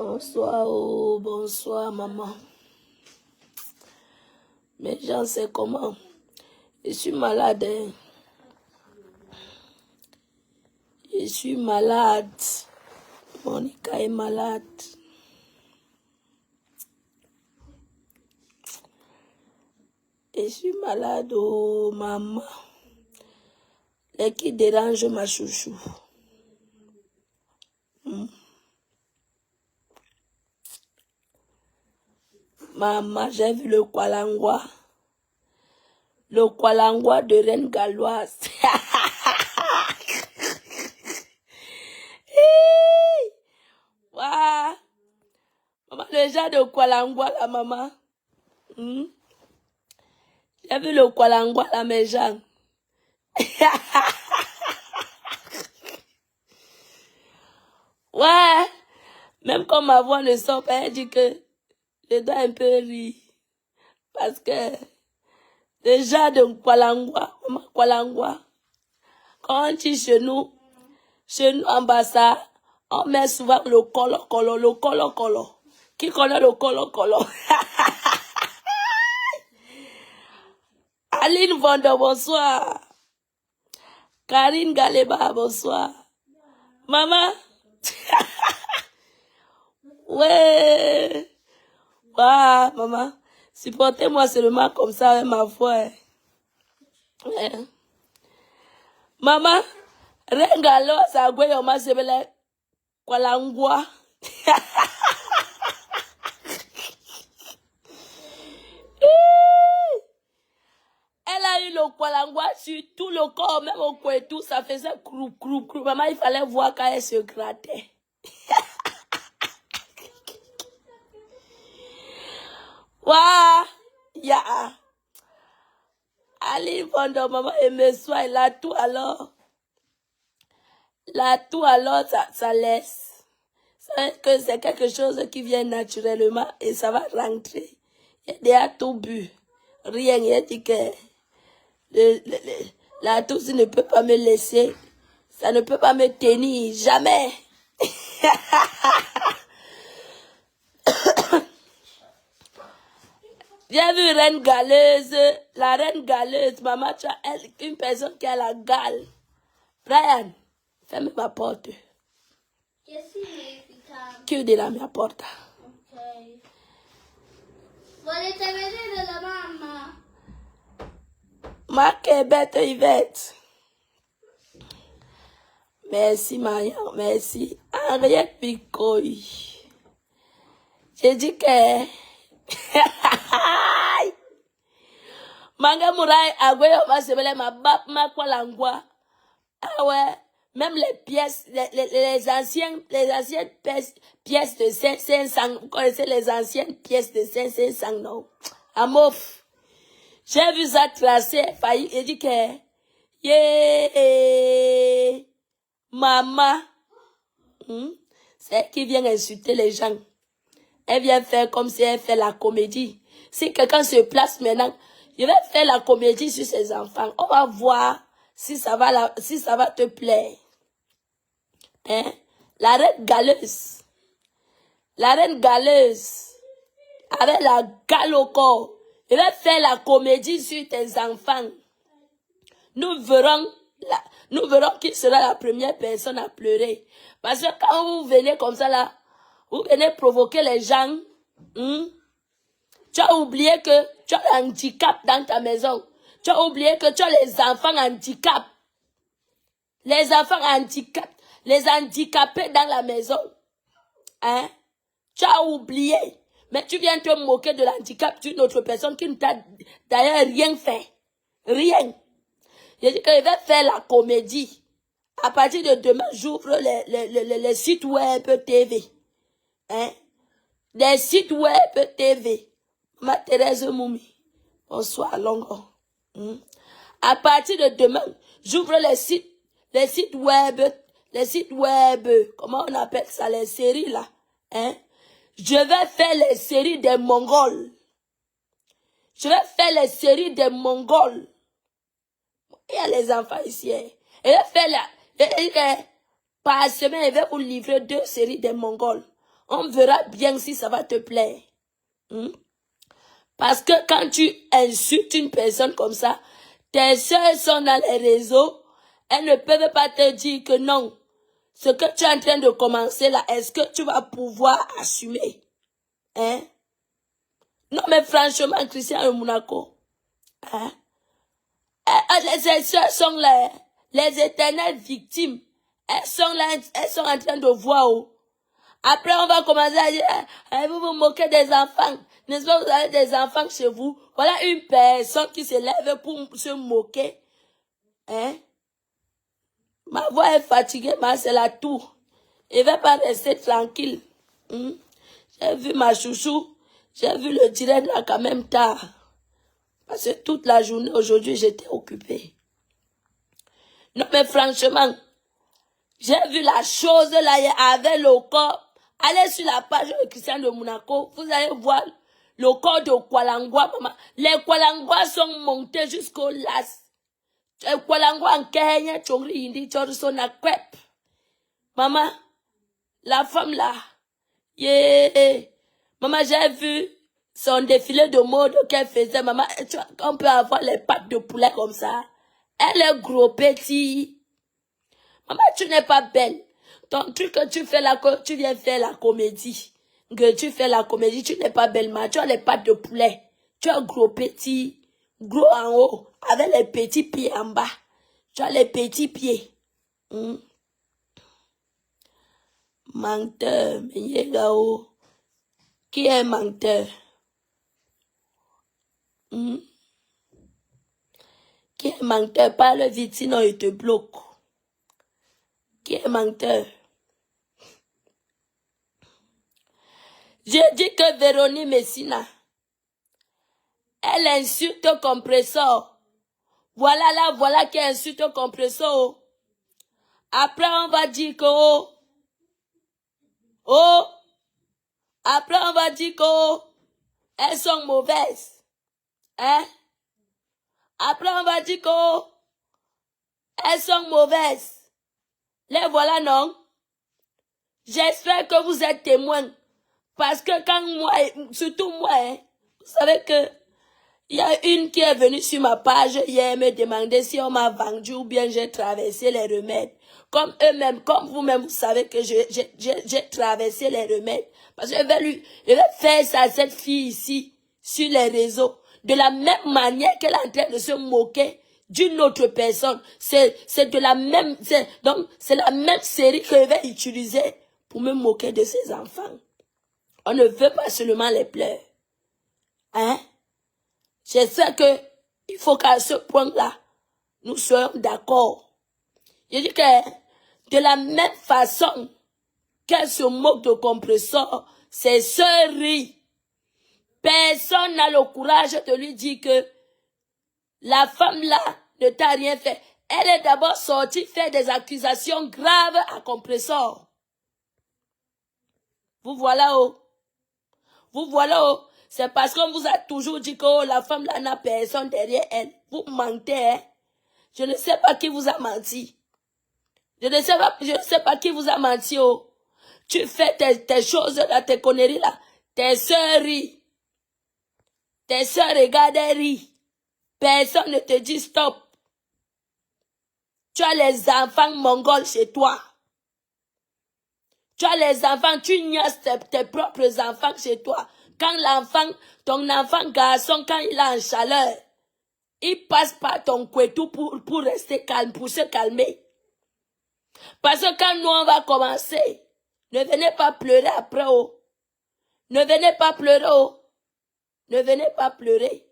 Bonsoir, oh, bonsoir, maman. Mais j'en sais comment. Je suis malade. Hein. Je suis malade. Monica est malade. Je suis malade, oh, maman. Les qui dérangent ma chouchou. Maman, j'ai vu le Kwalangwa. Le Kwalangwa de Reine Galloise. Waouh. Maman, le genre de Kwalangwa, la maman. J'ai vu le Kwalangwa, la mes gens. Ouais. Même quand ma voix ne sort pas, elle dit que je dois un peu rire. Parce que déjà de Kwalangwa, quand on dit chez nous en Bassa, on met souvent le colo. Qui connaît le colo? Aline Vondo, bonsoir. Karine Galeba, bonsoir. Maman. Ouais. Waouh, maman. Supportez-moi seulement comme ça avec ma voix. Ouais. Maman, Rengalo, ça goye au masebele Kwalangwa. Elle a eu le Kwalangwa sur tout le corps, même au cou et tout, ça faisait crou. Maman, il fallait voir quand elle se grattait. Waouh, ya. Allez, Vondo, maman, et me soigne, la tout alors. La tout alors, ça laisse. C'est quelque chose qui vient naturellement et ça va rentrer. Il y a déjà tout bu. Rien, il a dit que la tout ne peut pas me laisser. Ça ne peut pas me tenir, jamais. J'ai vu Reine Galeuse, la Reine Galeuse, maman, tu as une personne qui a la gale. Brian, ferme ma porte. Qu'est-ce qui significa? Chiudi la mia porta. Ok. Volete vedere la mamma? Ma che bête Yvette. Merci Maria, merci. Henriette Picoy. J'ai dit que... Manga Mourai, Agüero, ma sebele, ma bap, ma Kwalangwa. Ah ouais, même les pièces, les anciennes pièces de 500, vous connaissez les anciennes pièces de 500, non? Amof. J'ai vu ça tracé, failli, et dit que, yeah, maman, c'est elle qui vient insulter les gens. Elle vient faire comme si elle fait la comédie. Si quelqu'un se place maintenant, je vais faire la comédie sur ses enfants. On va voir si ça va te plaire. Hein? La reine galeuse. La reine galeuse. Avec la gale au corps. Je vais faire la comédie sur tes enfants. Nous verrons qui sera la première personne à pleurer. Parce que quand vous venez comme ça là, vous venez provoquer les gens. Tu as oublié que tu as un handicap dans ta maison. Tu as oublié que tu as les enfants handicap. Les enfants handicap. Les handicapés dans la maison. Hein? Tu as oublié. Mais tu viens te moquer de l'handicap d'une autre personne qui ne t'a d'ailleurs rien fait. Rien. J'ai dit que je vais faire la comédie. À partir de demain, j'ouvre les sites web TV. Hein? Des sites web TV. Ma Thérèse Moumi. Bonsoir, Longo. À partir de demain, j'ouvre les sites web, comment on appelle ça, les séries là. Hein? Je vais faire les séries des Mongols. Je vais faire les séries des Mongols. Il y a les enfants ici. Hein? Je vais faire par semaine, je vais vous livrer 2 séries des Mongols. On verra bien si ça va te plaire. Parce que quand tu insultes une personne comme ça, tes soeurs sont dans les réseaux, elles ne peuvent pas te dire que non. Ce que tu es en train de commencer là, est-ce que tu vas pouvoir assumer? Hein? Non, mais franchement, Christian de Monaco, hein? Les soeurs sont les éternelles victimes. Elles sont là, elles sont en train de voir. Oh. Après, on va commencer à dire, vous vous moquez des enfants. N'est-ce pas, vous avez des enfants chez vous? Voilà une personne qui se lève pour se moquer. Hein? Ma voix est fatiguée, mais c'est la tour. Je ne vais pas rester tranquille. J'ai vu ma chouchou. J'ai vu le direct là quand même tard. Parce que toute la journée aujourd'hui, j'étais occupée. Non, mais franchement, j'ai vu la chose là avec le corps. Allez sur la page de Christian de Monaco, vous allez voir le corps de Kwalangwa, maman. Les Kwalangwa sont montés jusqu'au las. Les Kwalangwa en Kenya, Chongri Indi, Chorsona Kwep. Maman, la femme là, yeah. Maman, j'ai vu son défilé de mode qu'elle faisait. Maman, on peut avoir les pattes de poulet comme ça. Elle est gros petit. Maman, tu n'es pas belle. Ton truc que tu fais là, que tu viens faire la comédie. Que tu fais la comédie, tu n'es pas belle, mais tu as les pattes de poulet. Tu as gros petit, gros en haut, avec les petits pieds en bas. Tu as les petits pieds. Menteur, mais qui est menteur? Qui est menteur? Parle vite, sinon il te bloque. Qui est menteur? J'ai dit que Véronique Messina, elle insulte au compresseur. Voilà qui insulte au compresseur. Après, on va dire que, après, on va dire que, elles sont mauvaises. Hein? Après, on va dire que, elles sont mauvaises. Les voilà, non? J'espère que vous êtes témoins. Parce que quand moi, surtout moi, hein, vous savez que il y a une qui est venue sur ma page hier me demander si on m'a vendu ou bien j'ai traversé les remèdes. Comme eux-mêmes, comme vous-même, vous savez que j'ai traversé les remèdes. Parce que je vais faire ça à cette fille ici, sur les réseaux. De la même manière qu'elle est en train de se moquer d'une autre personne. C'est de la même, donc, c'est la même série que je vais utiliser pour me moquer de ses enfants. On ne veut pas seulement les pleurs. Hein? J'espère que il faut qu'à ce point-là, nous soyons d'accord. Je dis que de la même façon qu'elle se moque de compresseur, ses sœurs rient. Personne n'a le courage de lui dire que la femme-là ne t'a rien fait. Elle est d'abord sortie faire des accusations graves à compresseur. Vous voilà où? Vous voilà où? C'est parce qu'on vous a toujours dit que la femme là n'a personne derrière elle. Vous mentez, hein? Je ne sais pas qui vous a menti. Je ne sais pas qui vous a menti, oh. Tu fais tes choses là, tes conneries là. Tes sœurs rient. Tes sœurs regardent et rient. Personne ne te dit stop. Tu as les enfants mongols chez toi. Tu as les enfants, tu niaises tes propres enfants chez toi. Quand ton enfant garçon, quand il est en chaleur, il passe par ton couetou pour rester calme, pour se calmer. Parce que quand nous on va commencer, ne venez pas pleurer après, oh. Ne venez pas pleurer, oh. Ne venez pas pleurer.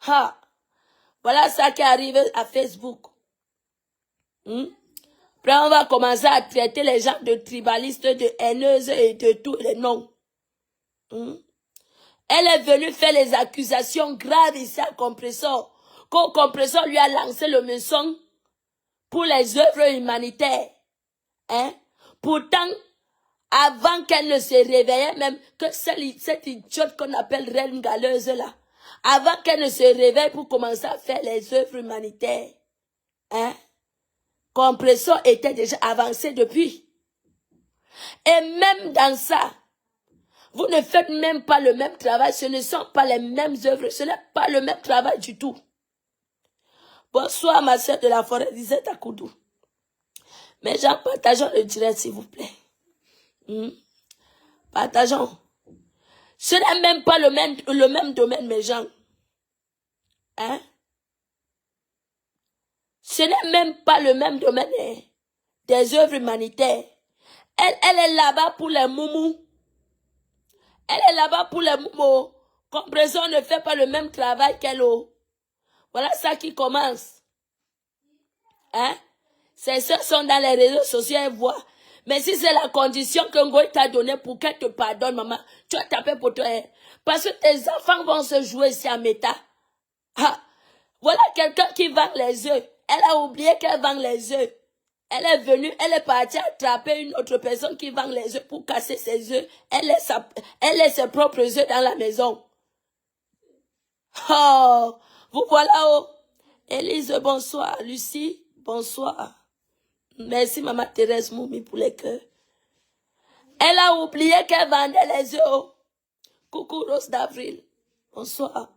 Ha. Voilà ça qui arrive à Facebook. Après, on va commencer à traiter les gens de tribalistes, de haineuses et de tous les noms. Elle est venue faire les accusations graves ici à Compresseur. Quand Compresseur lui a lancé le mensonge pour les œuvres humanitaires. Hein? Pourtant, avant qu'elle ne se réveille, même que cette idiote qu'on appelle Reine Galeuse là, avant qu'elle ne se réveille pour commencer à faire les œuvres humanitaires, hein? Compresseur était déjà avancé depuis. Et même dans ça, vous ne faites même pas le même travail. Ce ne sont pas les mêmes œuvres. Ce n'est pas le même travail du tout. Bonsoir, ma soeur de la forêt, disait Takoudou. Mais gens, partageons le direct, s'il vous plaît. Partageons. Ce n'est même pas le même domaine, mes gens. Hein? Ce n'est même pas le même domaine des œuvres humanitaires. Elle est là-bas pour les moumous. Elle est là-bas pour les moumous. Comprenez, ne fait pas le même travail qu'elle. Voilà ça qui commence. Hein? Ces soeurs sont dans les réseaux sociaux et voient. Mais si c'est la condition que Ngoï t'a donnée pour qu'elle te pardonne, maman, tu vas taper pour toi. Hein? Parce que tes enfants vont se jouer ici à méta. Ah, voilà quelqu'un qui vend les œufs. Elle a oublié qu'elle vend les œufs. Elle est venue, elle est partie attraper une autre personne qui vend les œufs pour casser ses œufs. Elle laisse ses propres œufs dans la maison. Oh, vous voilà, oh. Élise, bonsoir. Lucie, bonsoir. Merci, maman Thérèse Moumi, pour les cœurs. Elle a oublié qu'elle vendait les œufs. Oh. Coucou, Rose d'Avril. Bonsoir.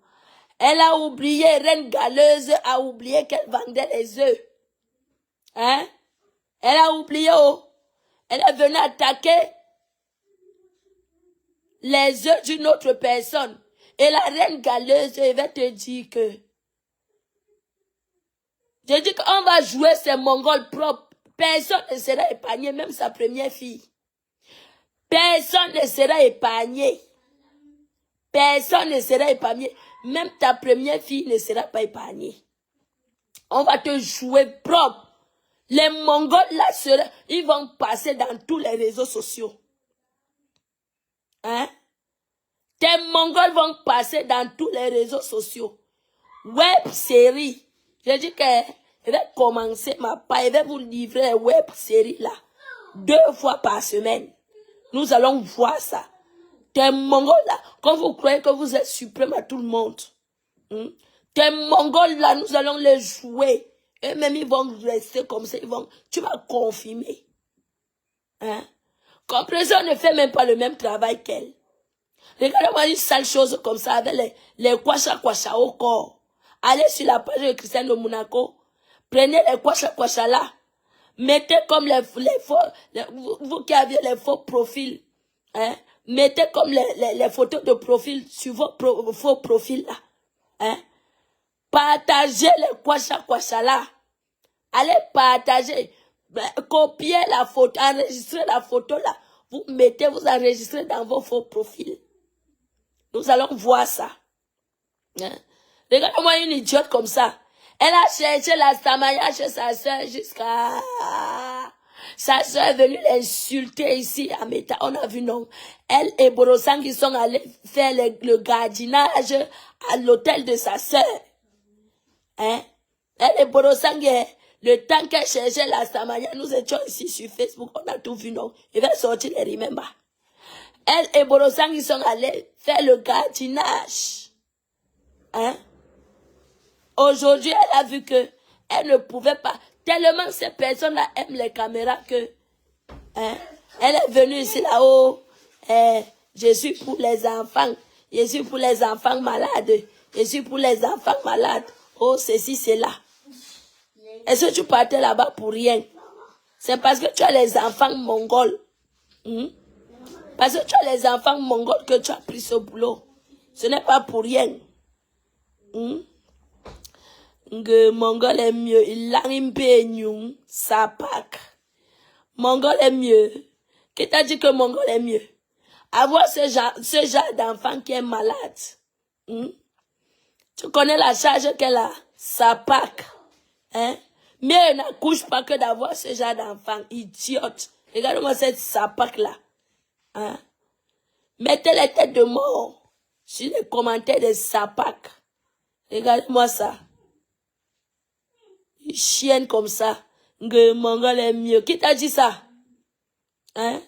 Elle a oublié, Reine Galeuse a oublié qu'elle vendait les œufs. Hein? Elle a oublié, oh. Elle est venue attaquer les œufs d'une autre personne. Et la Reine Galeuse, je vais te dire que... Je dis qu'on va jouer ces Mongols propres. Personne ne sera épargné, même sa première fille. Personne ne sera épargné. Personne ne sera épargné. Même ta première fille ne sera pas épargnée. On va te jouer propre. Les Mongols, là, ils vont passer dans tous les réseaux sociaux. Hein? Tes Mongols vont passer dans tous les réseaux sociaux. Web série. Je dis que je vais commencer ma part. Je vais vous livrer une web série là. 2 fois par semaine. Nous allons voir ça. Tes Mongols là, quand vous croyez que vous êtes suprême à tout le monde. Tes Mongols là, nous allons les jouer. Et même ils vont rester comme ça. Tu vas confirmer. Hein? Comprenez, on ne fait même pas le même travail qu'elle. Regardez-moi une sale chose comme ça avec les kwasha au corps. Allez sur la page de Christiane de Monaco. Prenez les kwasha là. Mettez comme les faux, vous qui avez les faux profils. Hein? Mettez comme les photos de profil sur vos faux profils là. Hein? Partagez les kwasha là. Allez partager. Copiez la photo, enregistrez la photo là. Vous enregistrez dans vos faux profils. Nous allons voir ça. Hein? Regardez-moi une idiote comme ça. Elle a cherché la Samaya chez sa soeur jusqu'à... Sa soeur est venue l'insulter ici à Meta. On a vu, non. Elle et Borosang, ils sont allés faire le gardinage à l'hôtel de sa soeur. Hein? Elle et Borosang, le temps qu'elle cherchait la Samaya, nous étions ici sur Facebook. On a tout vu, non. Il va sortir les remember. Elle et Borosang, ils sont allés faire le gardinage. Hein? Aujourd'hui, elle a vu que elle ne pouvait pas. Tellement ces personnes-là aiment les caméras que hein, elle est venue ici là-haut. Je suis pour les enfants. Je suis pour les enfants malades. Je suis pour les enfants malades. Oh, ceci, c'est là. Est-ce que tu partais là-bas pour rien? C'est parce que tu as les enfants mongols. Parce que tu as les enfants mongols que tu as pris ce boulot. Ce n'est pas pour rien. Mongol est mieux. Il a un peu sapak. Mongol est mieux. Qui t'a dit que Mongol est mieux? Avoir ce genre d'enfant qui est malade. Tu connais la charge qu'elle a? Sapak. Hein? Mais elle n'accouche pas que d'avoir ce genre d'enfant. Idiote. Regarde-moi cette sapak là. Hein? Mettez les têtes de mort sur les commentaires de sapak. Regardez-moi ça. Une chienne comme ça. Mongol est mieux. Qui t'a dit ça? Hein?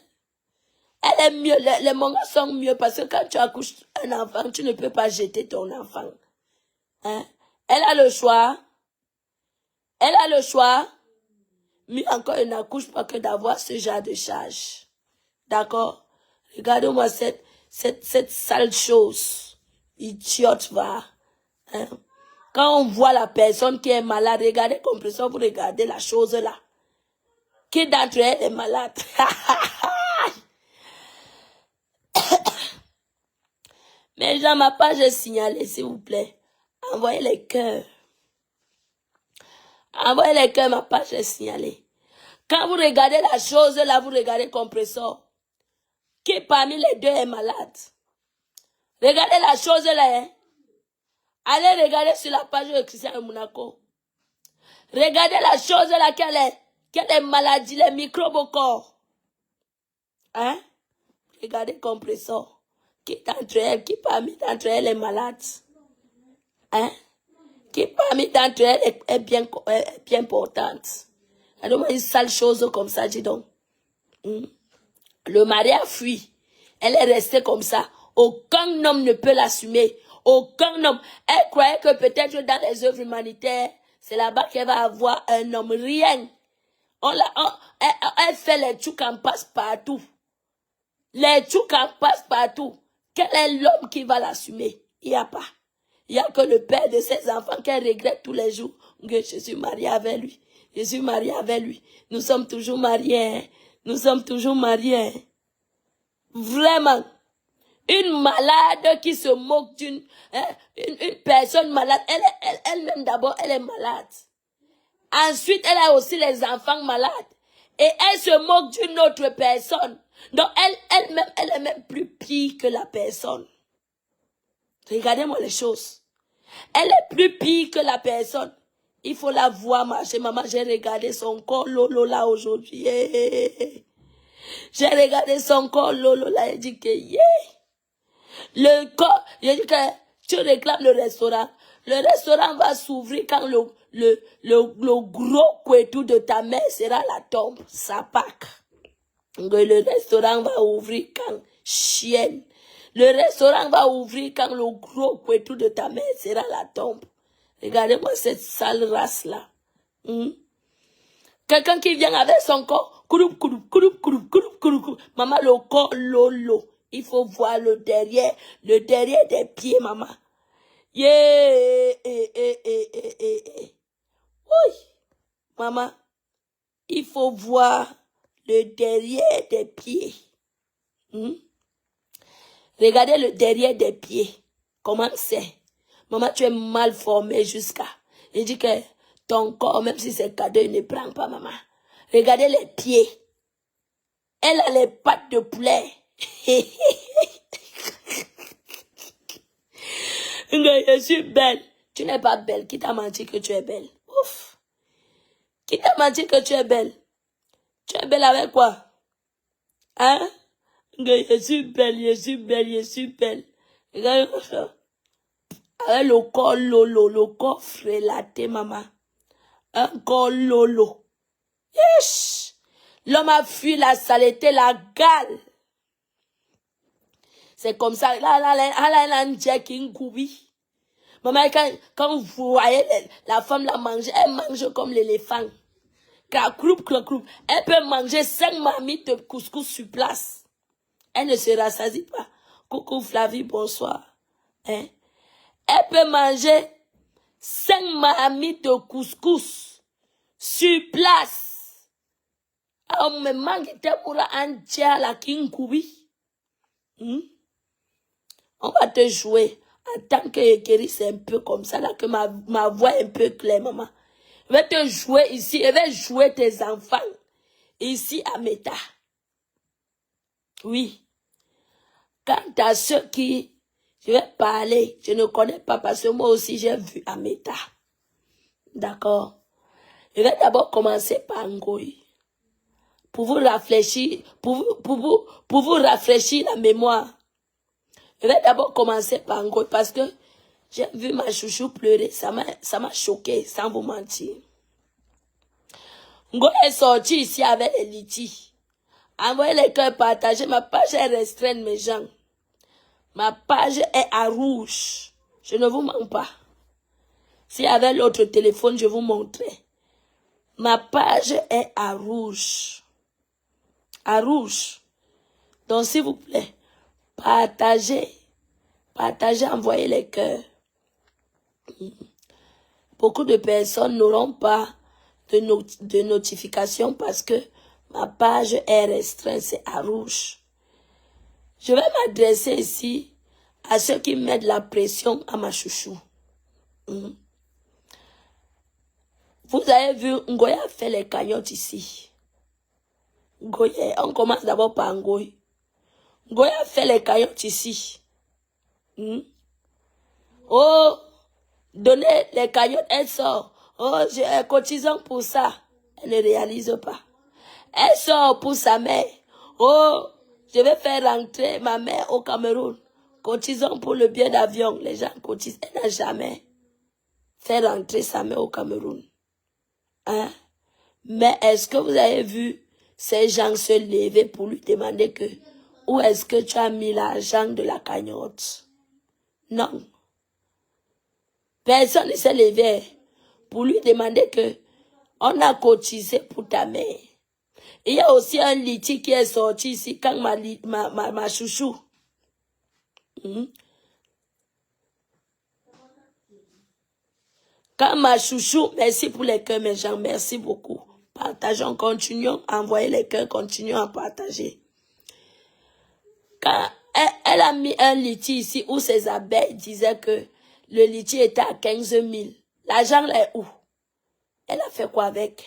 Elle est mieux. Les Mongols sont mieux parce que quand tu accouches un enfant, tu ne peux pas jeter ton enfant. Hein? Elle a le choix. Elle a le choix. Mais encore, elle n'accouche pas que d'avoir ce genre de charge. D'accord? Regardez-moi cette sale chose. Idiote, va. Hein? Quand on voit la personne qui est malade, regardez compresseur, vous regardez la chose là. Qui d'entre elles est malade? Mais dans ma page est signalée, s'il vous plaît. Envoyez les cœurs. Envoyez les cœurs, ma page est signalée. Quand vous regardez la chose là, vous regardez compresseur. Qui parmi les deux est malade? Regardez la chose là. Hein? Allez regarder sur la page de Christian Monaco. Regardez la chose là, quelle est maladie, les microbes au corps. Hein? Regardez compresseur. Qui parmi d'entre elles est malade? Hein? Qui parmi d'entre elles est bien importante? Alors, une sale chose comme ça, dis donc. Le mari a fui. Elle est restée comme ça. Aucun homme ne peut l'assumer. Aucun homme. Elle croyait que peut-être dans les œuvres humanitaires, c'est là-bas qu'elle va avoir un homme. Rien. Elle fait les trucs en passe partout. Les trucs en passe partout. Quel est l'homme qui va l'assumer? Il n'y a pas. Il n'y a que le père de ses enfants qu'elle regrette tous les jours. Que je suis mariée avec lui. Je suis mariée avec lui. Nous sommes toujours mariés. Hein? Nous sommes toujours mariés. Hein? Vraiment. Une malade qui se moque d'une... Hein? Une personne malade. Elle-même d'abord, elle est malade. Ensuite, elle a aussi les enfants malades. Et elle se moque d'une autre personne. Donc, elle est même plus pire que la personne. Regardez-moi les choses. Elle est plus pire que la personne. Il faut la voir marcher. Maman, j'ai regardé son corps lolo là aujourd'hui. J'ai regardé son corps lolo là. J'ai dit que le corps, j'ai dit que tu réclames le restaurant. Le restaurant va s'ouvrir quand le gros couetou de ta mère sera la tombe. Ça pack. Le restaurant va ouvrir quand chienne. Le restaurant va ouvrir quand le gros couetou de ta mère sera la tombe. Regardez-moi cette sale race-là. Quelqu'un qui vient avec son corps. Maman, le corps lolo. Il faut voir le derrière des pieds, maman. Oui. Maman, il faut voir le derrière des pieds. Regardez le derrière des pieds. Comment c'est? Maman, tu es mal formée jusqu'à. Il dit que ton corps, même si c'est cadeau, il ne prend pas, maman. Regardez les pieds. Elle a les pattes de poulet. Je suis belle. Tu n'es pas belle. Qui t'a menti que tu es belle? Ouf. Qui t'a menti que tu es belle? Tu es belle avec quoi? Hein? Je suis belle, je suis belle, je suis belle. Regarde ça. Avec le corps lolo, le corps frélaté, maman. Un corps lolo. Yesh! L'homme a fui la saleté, la gale. C'est comme ça. Maman, quand vous voyez la femme la manger, elle mange comme l'éléphant. Elle peut manger 5 marmites de couscous sur place. Elle ne se rassasie pas. Coucou Flavie, bonsoir. Hein? Elle peut manger 5 marmites de couscous sur place. On me manque temura entière la kinkubi. On va te jouer. En tant que guéri, c'est un peu comme ça, là, que ma voix est un peu claire, maman. Je vais te jouer ici, je vais jouer tes enfants. Ici, à Meta. Oui. Quant à ceux qui, je vais parler, je ne connais pas, parce que moi aussi, j'ai vu à Meta. D'accord. Je vais d'abord commencer par Ngoï. Pour vous réfléchir, pour vous rafraîchir la mémoire. Je vais d'abord commencer par Ngoï parce que j'ai vu ma chouchou pleurer. Ça m'a choqué, sans vous mentir. Ngoï est sorti ici avec les litis. Envoyez les cœurs partagés. Ma page est restreinte, mes gens. Ma page est à rouge. Je ne vous mens pas. Si avec l'autre téléphone, je vous montrais. Ma page est à rouge. À rouge. Donc, s'il vous plaît, partagez, envoyez les cœurs. Beaucoup de personnes n'auront pas de notification parce que ma page est restreinte, c'est à rouge. Je vais m'adresser ici à ceux qui mettent la pression à ma chouchou. Vous avez vu, Ngoya fait les cagnottes ici. Ngoya, on commence d'abord par Ngoya. Ngoya fait les cagnottes ici. Oh, donnez les cagnottes, elle sort. Oh, j'ai cotisant pour ça. Elle ne réalise pas. Elle sort pour sa mère. Oh, je vais faire rentrer ma mère au Cameroun. Cotisant pour le billet d'avion. Les gens cotisent. Elle n'a jamais fait rentrer sa mère au Cameroun. Hein? Mais est-ce que vous avez vu ces gens se lever pour lui demander que où est-ce que tu as mis l'argent de la cagnotte? Non. Personne ne s'est levé pour lui demander que on a cotisé pour ta mère. Il y a aussi un litige qui est sorti ici quand ma chouchou. Quand ma chouchou, merci pour les cœurs mes gens, merci beaucoup. Partageons, continuons à envoyer les cœurs, continuons à partager. Quand elle a mis un litige ici où ses abeilles disaient que le litige était à 15 000. L'argent là est où? Elle a fait quoi avec?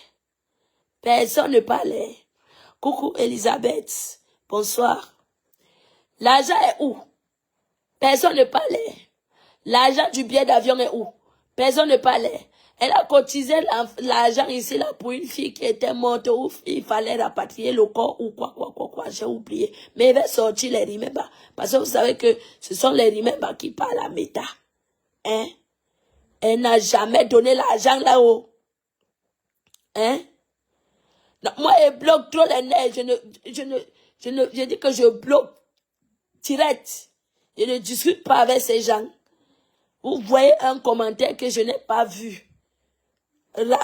Personne ne parlait. Coucou Elisabeth, bonsoir. L'argent est où? Personne ne parlait. L'argent du billet d'avion est où? Personne ne parlait. Elle a cotisé l'argent ici là pour une fille qui était morte où il fallait rapatrier le corps ou quoi, j'ai oublié. Mais elle va sortir les Rimemba. Parce que vous savez que ce sont les Rimemba qui parlent à Meta. Hein? Elle n'a jamais donné l'argent là-haut. Hein? Non, moi, elle bloque trop les nerfs. Je dis que je bloque direct. Je ne discute pas avec ces gens. Vous voyez un commentaire que je n'ai pas vu.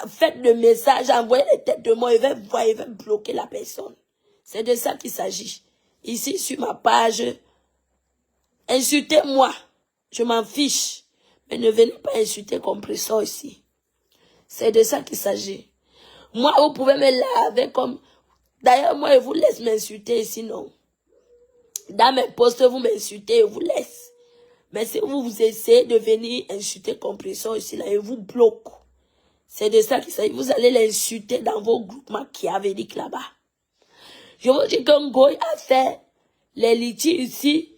Faites le message, envoyez les têtes de moi, il va bloquer la personne. C'est de ça qu'il s'agit. Ici, sur ma page, insultez-moi. Je m'en fiche. Mais ne venez pas insulter Compressor ici. C'est de ça qu'il s'agit. Moi, vous pouvez me laver comme... D'ailleurs, moi, je vous laisse m'insulter, sinon. Dans mes posts, vous m'insultez, je vous laisse. Mais si vous essayez de venir insulter Compressor ici, là, je vous bloque. C'est de ça qu'il s'agit. Vous allez l'insulter dans vos groupements machiavéliques là-bas. Je vous dis que Ngoy a fait les litiges ici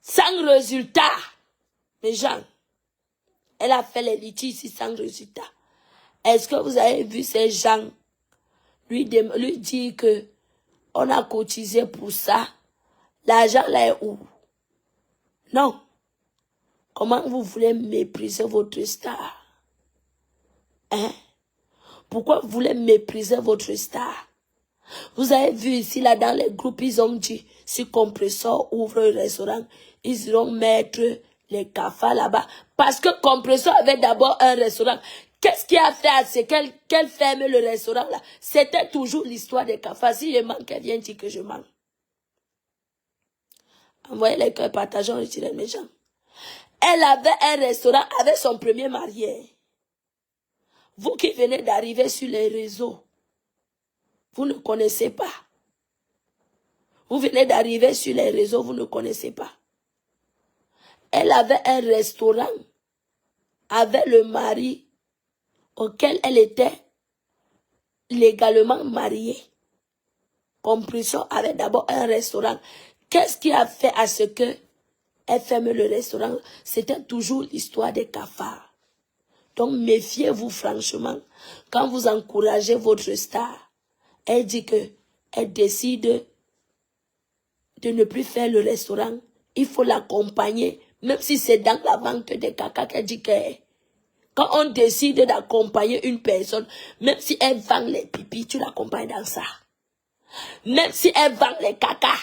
sans résultat. Mes gens, elle a fait les litiges ici sans résultat. Est-ce que vous avez vu ces gens lui dire que on a cotisé pour ça? L'argent là est où? Non. Comment vous voulez mépriser votre star? Hein? Pourquoi vous voulez mépriser votre star? Vous avez vu ici, là, dans les groupes, ils ont dit, si Compressor ouvre un restaurant, ils iront mettre les cafards là-bas. Parce que Compressor avait d'abord un restaurant. Qu'est-ce qui a fait à ce qu'elle ferme le restaurant là? C'était toujours l'histoire des cafards. Si je manque, elle vient dire que je manque. Envoyez les cœurs, partageons, retirez mes gens. Elle avait un restaurant avec son premier marié. Vous qui venez d'arriver sur les réseaux, vous ne connaissez pas. Vous venez d'arriver sur les réseaux, vous ne connaissez pas. Elle avait un restaurant avec le mari auquel elle était légalement mariée. Compressor avait d'abord un restaurant. Qu'est-ce qui a fait à ce que elle ferme le restaurant? C'était toujours l'histoire des cafards. Donc méfiez-vous franchement. Quand vous encouragez votre star, elle dit que elle décide de ne plus faire le restaurant. Il faut l'accompagner, même si c'est dans la vente des caca qu'elle dit que quand on décide d'accompagner une personne, même si elle vend les pipis, tu l'accompagnes dans ça. Même si elle vend les caca,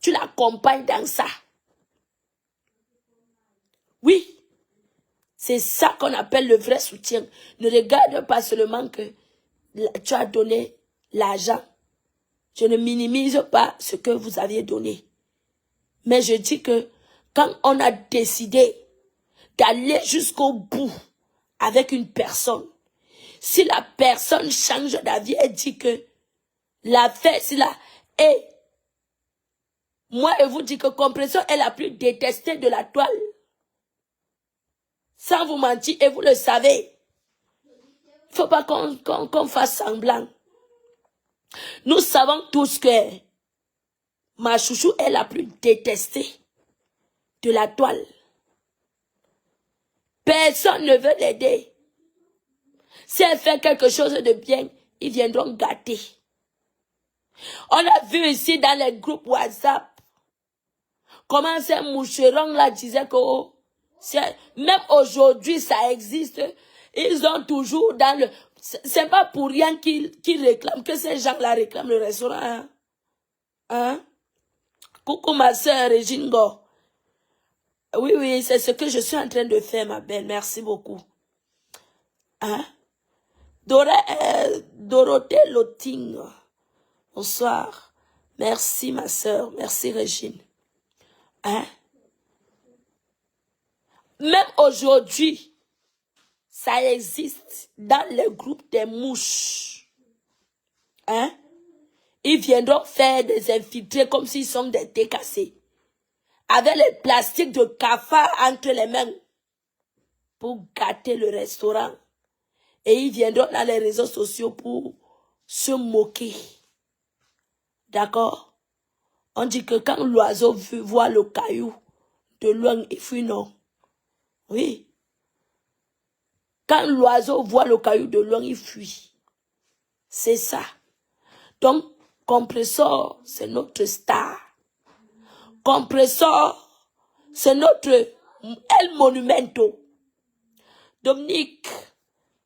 tu l'accompagnes dans ça. Oui, c'est ça qu'on appelle le vrai soutien. Ne regarde pas seulement que tu as donné l'argent. Je ne minimise pas ce que vous aviez donné. Mais je dis que quand on a décidé d'aller jusqu'au bout avec une personne, si la personne change d'avis et dit que l'affaire, c'est là, et moi, je vous dis que Compression est la plus détestée de la toile. Sans vous mentir, et vous le savez. Il ne faut pas qu'on fasse semblant. Nous savons tous que ma chouchou est la plus détestée de la toile. Personne ne veut l'aider. Si elle fait quelque chose de bien, ils viendront gâter. On a vu ici dans les groupes WhatsApp comment ces moucherons-là disaient que même aujourd'hui ça existe. Ils ont toujours dans le... C'est pas pour rien qu'ils réclament, que ces gens-là réclament le restaurant. Hein? Hein? Coucou ma soeur Régine Go. Oui, oui, c'est ce que je suis en train de faire, ma belle. Merci beaucoup. Hein? Dorothée Loting. Bonsoir. Merci, ma soeur. Merci, Régine. Hein? Même aujourd'hui, ça existe dans les groupes des mouches. Hein? Ils viendront faire des infiltrés comme s'ils sont des décassés. Avec les plastiques de cafard entre les mains. Pour gâter le restaurant. Et ils viendront dans les réseaux sociaux pour se moquer. D'accord? On dit que quand l'oiseau voit le caillou de loin, il fuit, non? Oui. Quand l'oiseau voit le caillou de loin, il fuit. C'est ça. Donc, Compressor, c'est notre star. Compressor, c'est notre El Monumento. Dominique,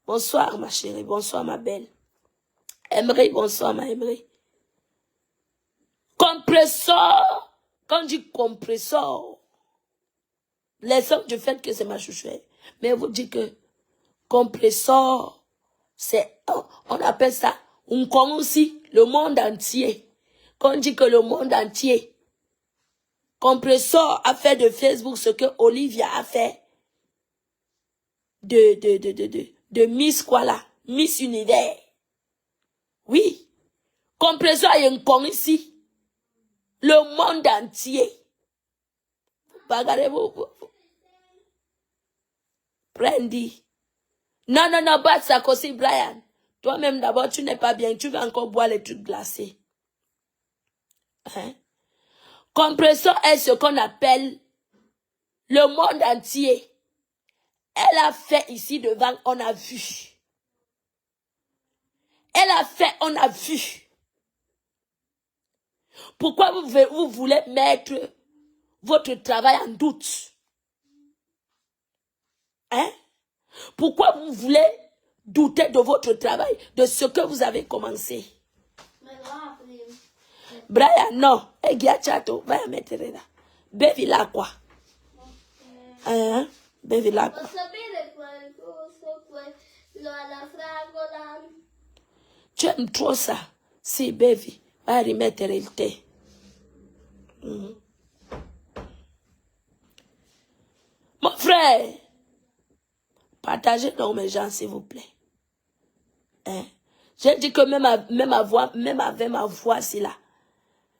bonsoir ma chérie, bonsoir ma belle. Emery, bonsoir ma Emery. Compressor, quand je dis compressor, les hommes du fait que c'est ma chouchou, mais vous dites que compressor, c'est, on appelle ça, on connaît aussi le monde entier. Quand on dit que le monde entier, Compressor a fait de Facebook ce que Olivia a fait de Miss quoi là, Miss Univers. Oui, Compressor a un con ici. Le monde entier. Bagarez-vous. Brandy. Non, non, non, pas ça, aussi, Brian. Toi-même, d'abord, tu n'es pas bien. Tu vas encore boire les trucs glacés. Hein? Compressor est ce qu'on appelle le monde entier. Elle a fait ici devant, on a vu. Elle a fait, on a vu. Pourquoi vous voulez mettre votre travail en doute? Hein? Pourquoi vous voulez douter de votre travail, de ce que vous avez commencé? Brian, non. Chato, va mettre là. Baby là quoi? Hein? Baby là quoi? Tu aimes trop ça? Si, baby. Va remettre le thé. Mon frère, partagez donc mes gens, s'il vous plaît. Hein? J'ai dit que même avec ma voix, c'est là.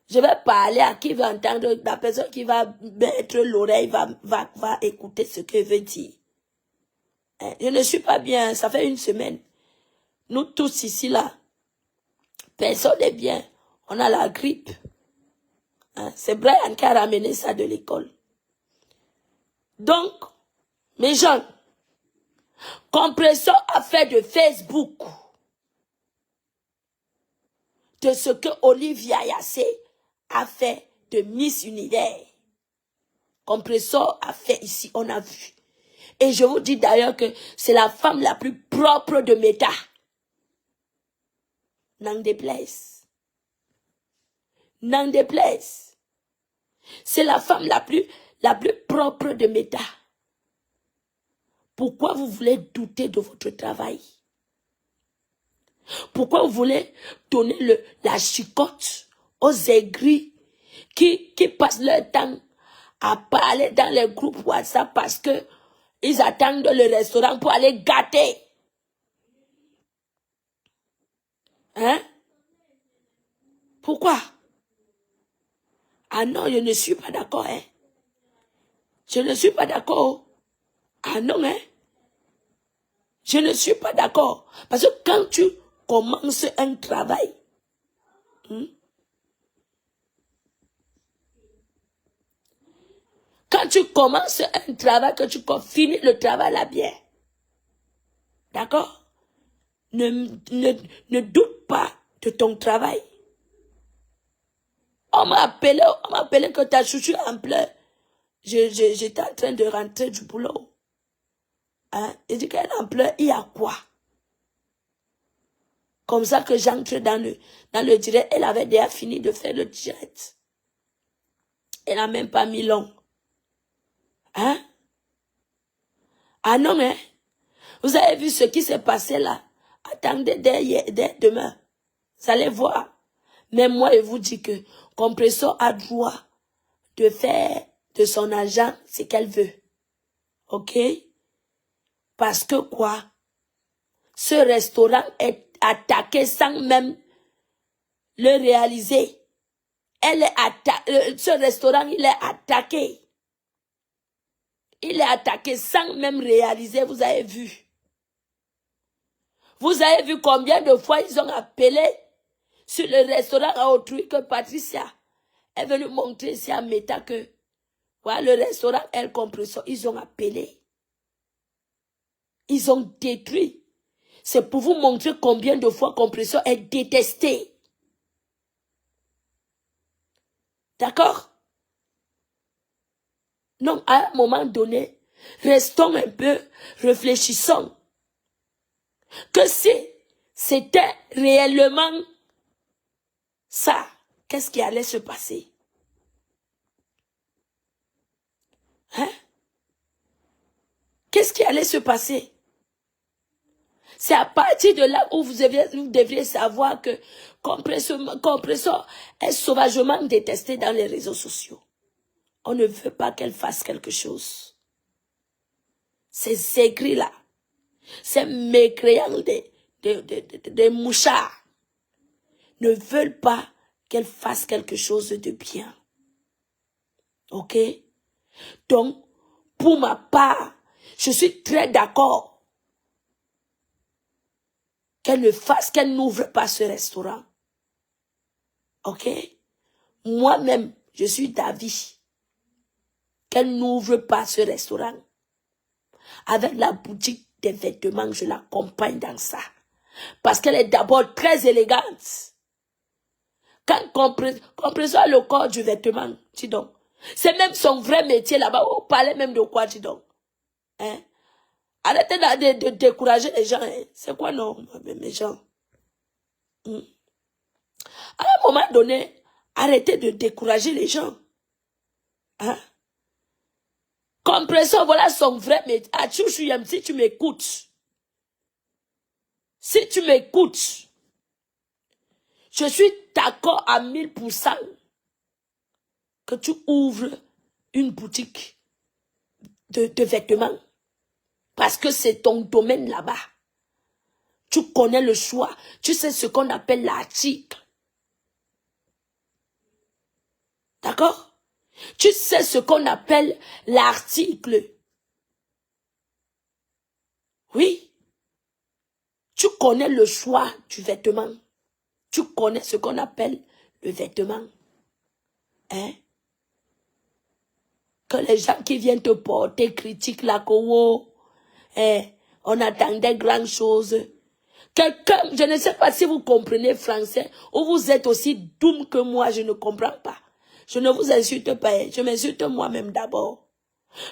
Je vais parler à qui va entendre, la personne qui va mettre l'oreille va écouter ce que je veux dire. Hein? Je ne suis pas bien, ça fait une semaine. Nous tous ici, là, personne n'est bien. On a la grippe. Hein? C'est Brian qui a ramené ça de l'école. Donc, mes gens, Compressor a fait de Facebook de ce que Olivia Yassé a fait de Miss Univers. Compressor a fait ici, on a vu. Et je vous dis d'ailleurs que c'est la femme la plus propre de Meta. N'en déplaise. N'en déplaise. C'est la femme la plus propre de Meta. Pourquoi vous voulez douter de votre travail? Pourquoi vous voulez donner la chicotte aux aigris qui passent leur temps à parler dans les groupes WhatsApp parce que ils attendent le restaurant pour aller gâter? Hein? Pourquoi? Ah non, je ne suis pas d'accord, hein? Je ne suis pas d'accord. Ah non, hein? Je ne suis pas d'accord. Parce que quand tu commences un travail, quand tu commences un travail, que tu finis le travail là bien, d'accord? Ne doute pas de ton travail. On m'a appelé que ta chouchou en pleurs. J'étais en train de rentrer du boulot. Hein? Il dit qu'elle en pleurs, il y a quoi? Comme ça que j'entre dans le direct, elle avait déjà fini de faire le direct. Elle n'a même pas mis long. Hein? Ah non, hein? Vous avez vu ce qui s'est passé là? Attendez dès demain. Vous allez voir. Mais moi, je vous dis que Compressor a droit de faire de son argent ce qu'elle veut. Ok? Parce que quoi? Ce restaurant est attaqué sans même le réaliser. Ce restaurant, il est attaqué. Il est attaqué sans même réaliser, vous avez vu. Vous avez vu combien de fois ils ont appelé sur le restaurant à autrui que Patricia est venue montrer ici à Meta que voilà, le restaurant El Compressor, ils ont appelé. Ils ont détruit. C'est pour vous montrer combien de fois Compressor est détesté. D'accord? Non, à un moment donné, restons un peu, réfléchissons. Que si c'était réellement ça, qu'est-ce qui allait se passer? Hein? Qu'est-ce qui allait se passer? C'est à partir de là où vous devriez savoir que Compressor est sauvagement détesté dans les réseaux sociaux. On ne veut pas qu'elle fasse quelque chose. Ces aigris-là, ces mécréants des mouchards ne veulent pas qu'elle fasse quelque chose de bien. Ok? Donc, pour ma part, je suis très d'accord qu'elle n'ouvre pas ce restaurant. Ok? Moi-même, je suis d'avis qu'elle n'ouvre pas ce restaurant. Avec la boutique des vêtements, je l'accompagne dans ça. Parce qu'elle est d'abord très élégante. Quand Compressor a le corps du vêtement, dis donc. C'est même son vrai métier là-bas. On parlait même de quoi, dis donc. Hein? Arrêtez de décourager les gens. Hein? C'est quoi non, mes gens? À un moment donné, arrêtez de décourager les gens. Hein? Compressor, voilà son vrai métier. Ah, si tu m'écoutes. Si tu m'écoutes, je suis d'accord à 1000% que tu ouvres une boutique de vêtements. Parce que c'est ton domaine là-bas. Tu connais le choix. Tu sais ce qu'on appelle l'article. D'accord? Tu sais ce qu'on appelle l'article. Oui. Tu connais le choix du vêtement. Tu connais ce qu'on appelle le vêtement. Hein? Que les gens qui viennent te porter critiquent la Kowo. On attendait grand chose. Quelqu'un, je ne sais pas si vous comprenez français ou vous êtes aussi doux que moi, je ne comprends pas. Je ne vous insulte pas, je m'insulte moi-même d'abord.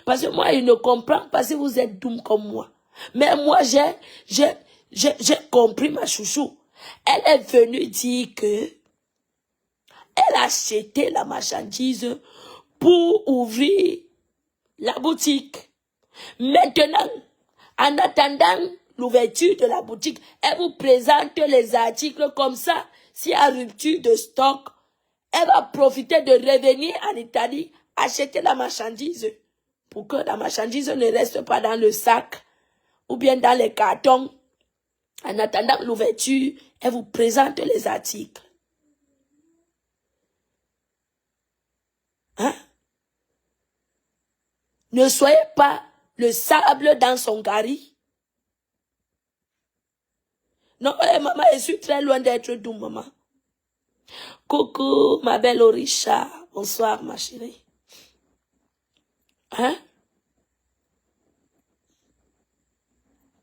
Parce que moi, je ne comprends pas si vous êtes doux comme moi. Mais moi, j'ai compris ma chouchou. Elle est venue dire que elle a acheté la marchandise pour ouvrir la boutique. Maintenant, en attendant l'ouverture de la boutique, elle vous présente les articles comme ça. S'il y a rupture de stock, elle va profiter de revenir en Italie, acheter la marchandise pour que la marchandise ne reste pas dans le sac ou bien dans les cartons. En attendant l'ouverture, elle vous présente les articles. Hein? Ne soyez pas le sable dans son gari. Non, maman, je suis très loin d'être doux, maman. Coucou, ma belle Orisha. Bonsoir, ma chérie. Hein?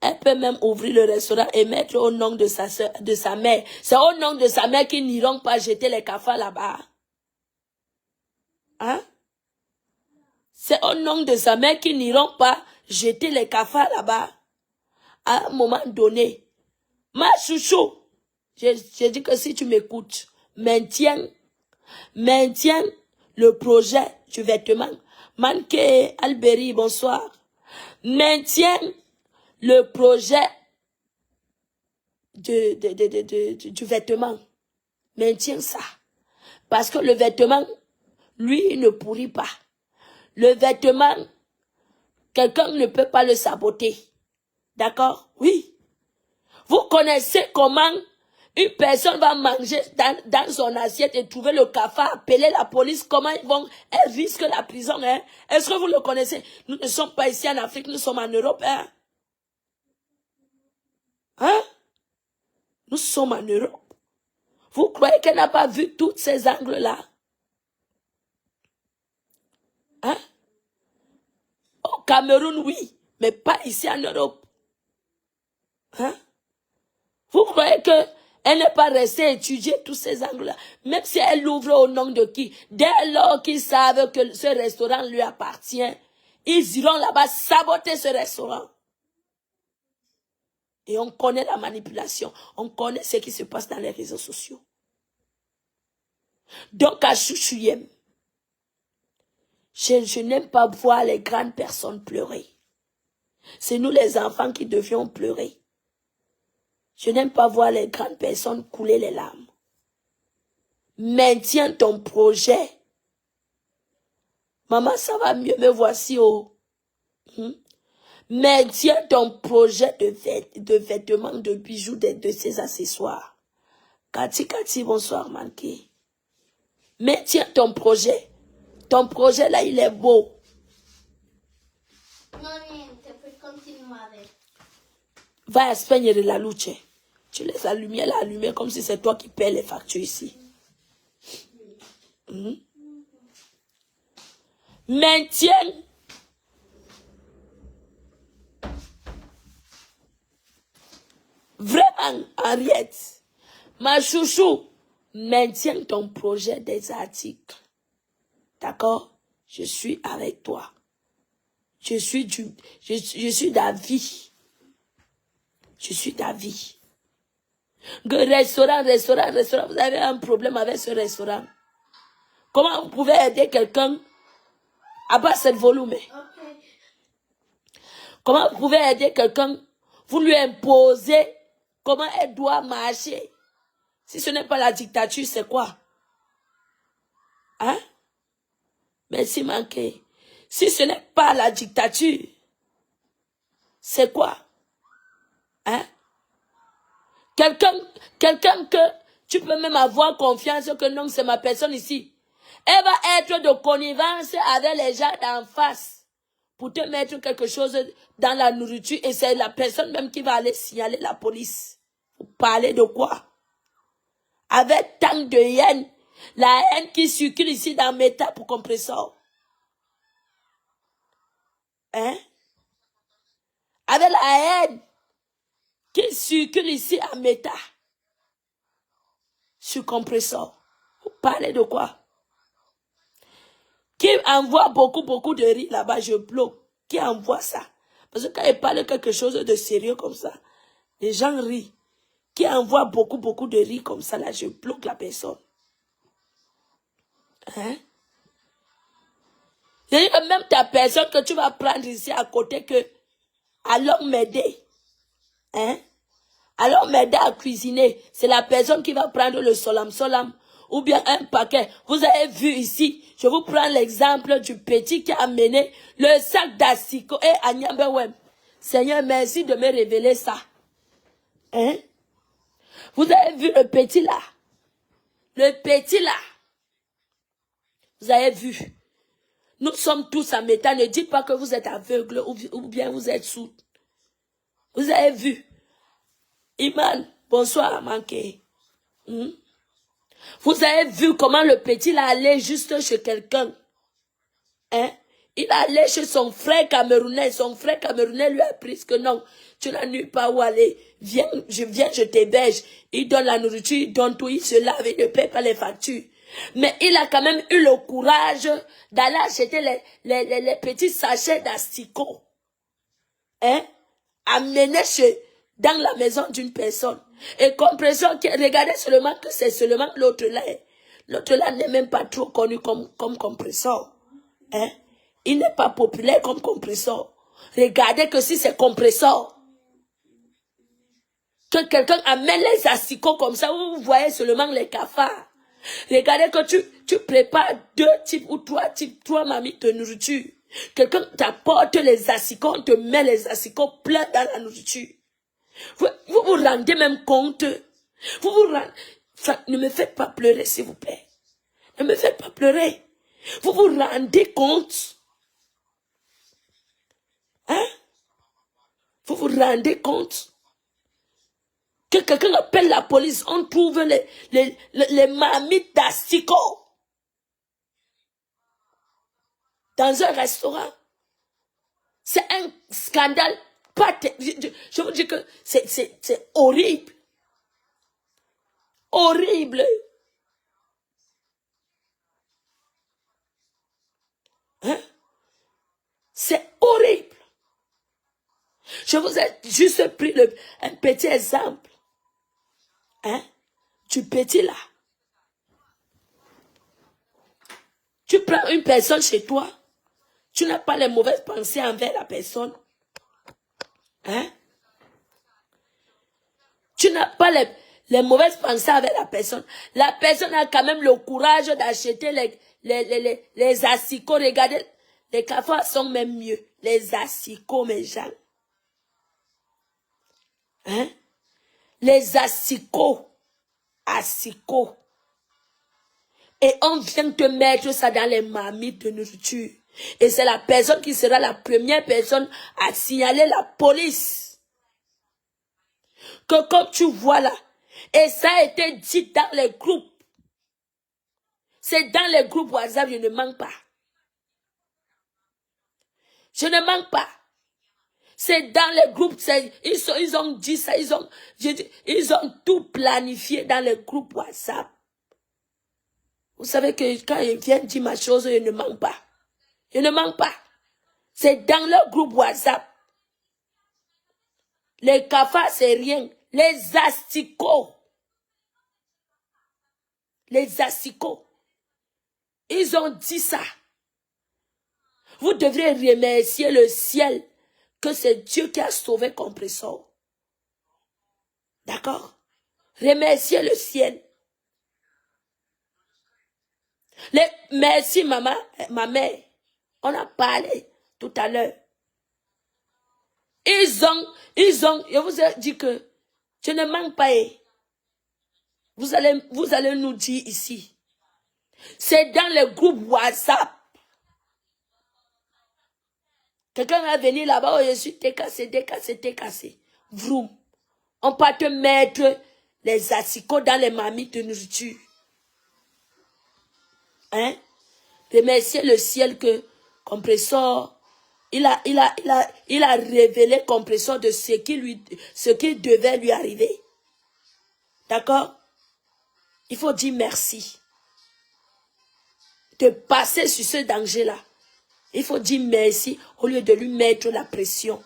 Elle peut même ouvrir le restaurant et mettre au nom de sa soeur, de sa mère. C'est au nom de sa mère qu'ils n'iront pas jeter les cafards là-bas. Hein? C'est au nom de sa mère qu'ils n'iront pas jeter les cafards là-bas. À un moment donné, ma chouchou, j'ai dit que si tu m'écoutes, maintiens le projet du vêtement. Manke Alberi, bonsoir. Maintiens le projet du vêtement. Maintiens ça. Parce que le vêtement, lui, il ne pourrit pas. Le vêtement, quelqu'un ne peut pas le saboter. D'accord? Oui. Vous connaissez comment une personne va manger dans son assiette et trouver le cafard, appeler la police, comment elle risque la prison, hein? Est-ce que vous le connaissez? Nous ne sommes pas ici en Afrique, nous sommes en Europe, hein? Hein? Nous sommes en Europe. Vous croyez qu'elle n'a pas vu tous ces angles-là? Hein? Au Cameroun, oui, mais pas ici en Europe. Hein? Vous croyez qu'elle n'est pas restée étudier tous ces angles-là? Même si elle ouvre au nom de qui? Dès lors qu'ils savent que ce restaurant lui appartient, ils iront là-bas saboter ce restaurant. Et on connaît la manipulation. On connaît ce qui se passe dans les réseaux sociaux. Donc, à Chouchouyem, je n'aime pas voir les grandes personnes pleurer. C'est nous les enfants qui devions pleurer. Je n'aime pas voir les grandes personnes couler les larmes. Maintiens ton projet. Maman, ça va mieux, me voici au... Maintiens ton projet de vêtements, de bijoux, de ces accessoires. Kati, bonsoir, Manké. Maintiens ton projet. Ton projet, là, il est beau. Non, niente, puoi continuare. Va à spegnere la luce. Tu laisses la lumière allumée comme si c'est toi qui paies les factures ici. Maintiens. Vraiment, Henriette. Ma chouchou, maintiens ton projet des articles. D'accord? Je suis avec toi. Je suis d'avis. Je suis d'avis. Restaurant. Vous avez un problème avec ce restaurant. Comment vous pouvez aider quelqu'un à battre ce volume? Ok. Comment vous pouvez aider quelqu'un? Vous lui imposez comment elle doit marcher. Si ce n'est pas la dictature, c'est quoi? Hein? Merci, Manké. Si ce n'est pas la dictature, c'est quoi? Hein? Quelqu'un que tu peux même avoir confiance que non, c'est ma personne ici. Elle va être de connivence avec les gens d'en face pour te mettre quelque chose dans la nourriture et c'est la personne même qui va aller signaler la police. Vous parlez de quoi? Avec tant de haine, la haine qui circule ici dans Meta pour compresseur. Hein? Avec la haine qui circule ici à Meta. Sur compresseur. Vous parlez de quoi? Qui envoie beaucoup de riz là-bas, je bloque. Qui envoie ça? Parce que quand il parle quelque chose de sérieux comme ça, les gens rient. Qui envoie beaucoup de riz comme ça, là, je bloque la personne. Hein? Je dis que même ta personne que tu vas prendre ici à côté que, allons m'aider. Hein? Alors, m'aider à cuisiner, c'est la personne qui va prendre le solam ou bien un paquet. Vous avez vu ici, je vous prends l'exemple du petit qui a amené le sac d'asticots et Agnambewem. Seigneur, merci de me révéler ça. Hein? Vous avez vu le petit là? Le petit là. Vous avez vu? Nous sommes tous en métal. Ne dites pas que vous êtes aveugle ou bien vous êtes sourd. Vous avez vu? Iman, bonsoir, manqué. Vous avez vu comment le petit là allait juste chez quelqu'un. Hein? Il allait chez son frère camerounais. Son frère camerounais lui a pris que non, tu n'as nulle part où aller. Viens, je t'héberge. Il donne la nourriture, il donne tout, il se lave, il ne paie pas les factures. Mais il a quand même eu le courage d'aller acheter les petits sachets d'asticots. Hein? Amener dans la maison d'une personne. Et comprenez, regardez seulement que c'est seulement l'autre là. L'autre là n'est même pas trop connu comme compresseur. Hein? Il n'est pas populaire comme compresseur. Regardez que si c'est compresseur, que quelqu'un amène les asticots comme ça, vous voyez seulement les cafards. Regardez que tu prépares 2 types ou 3 types, 3 marmites de nourriture. Quelqu'un t'apporte les asticots, on te met les asticots pleins dans la nourriture. Vous vous rendez même compte. Ne me faites pas pleurer, s'il vous plaît. Ne me faites pas pleurer. Vous vous rendez compte? Hein? Vous vous rendez compte? Que quelqu'un appelle la police, on trouve les marmites d'asticots dans un restaurant. C'est un scandale. Je vous dis que c'est horrible. Horrible. Hein? C'est horrible. Je vous ai juste pris un petit exemple. Hein? Du petit là. Tu prends une personne chez toi. Tu n'as pas les mauvaises pensées envers la personne. Hein? Tu n'as pas les mauvaises pensées avec la personne. La personne a quand même le courage d'acheter les asticots. Regardez, les cafards sont même mieux. Les asticots, mes gens. Hein? Les asticots. Asticots. Et on vient te mettre ça dans les marmites de nourriture. Et c'est la personne qui sera la première personne à signaler la police. Que comme tu vois là, et ça a été dit dans les groupes. C'est dans les groupes WhatsApp, je ne manque pas. Je ne manque pas. C'est dans les groupes, ils ont dit ça, ils ont tout planifié dans les groupes WhatsApp. Vous savez que quand ils viennent dire ma chose, je ne manque pas. Je ne manque pas. C'est dans le groupe WhatsApp. Les cafards, c'est rien. Les asticots. Les asticots. Ils ont dit ça. Vous devrez remercier le ciel que c'est Dieu qui a sauvé Compressor. D'accord? Remerciez le ciel. Merci maman, ma mère. On a parlé tout à l'heure. Ils ont, je vous ai dit que je ne manque pas. Vous allez nous dire ici. C'est dans le groupe WhatsApp. Quelqu'un va venir là-bas, oh, je suis décassé. Vroom. On peut te mettre les asticots dans les marmites de nourriture. Hein? Remerciez le ciel que Compressor, il a révélé Compressor de ce qui devait lui arriver. D'accord? Il faut dire merci. De passer sur ce danger-là. Il faut dire merci au lieu de lui mettre la pression.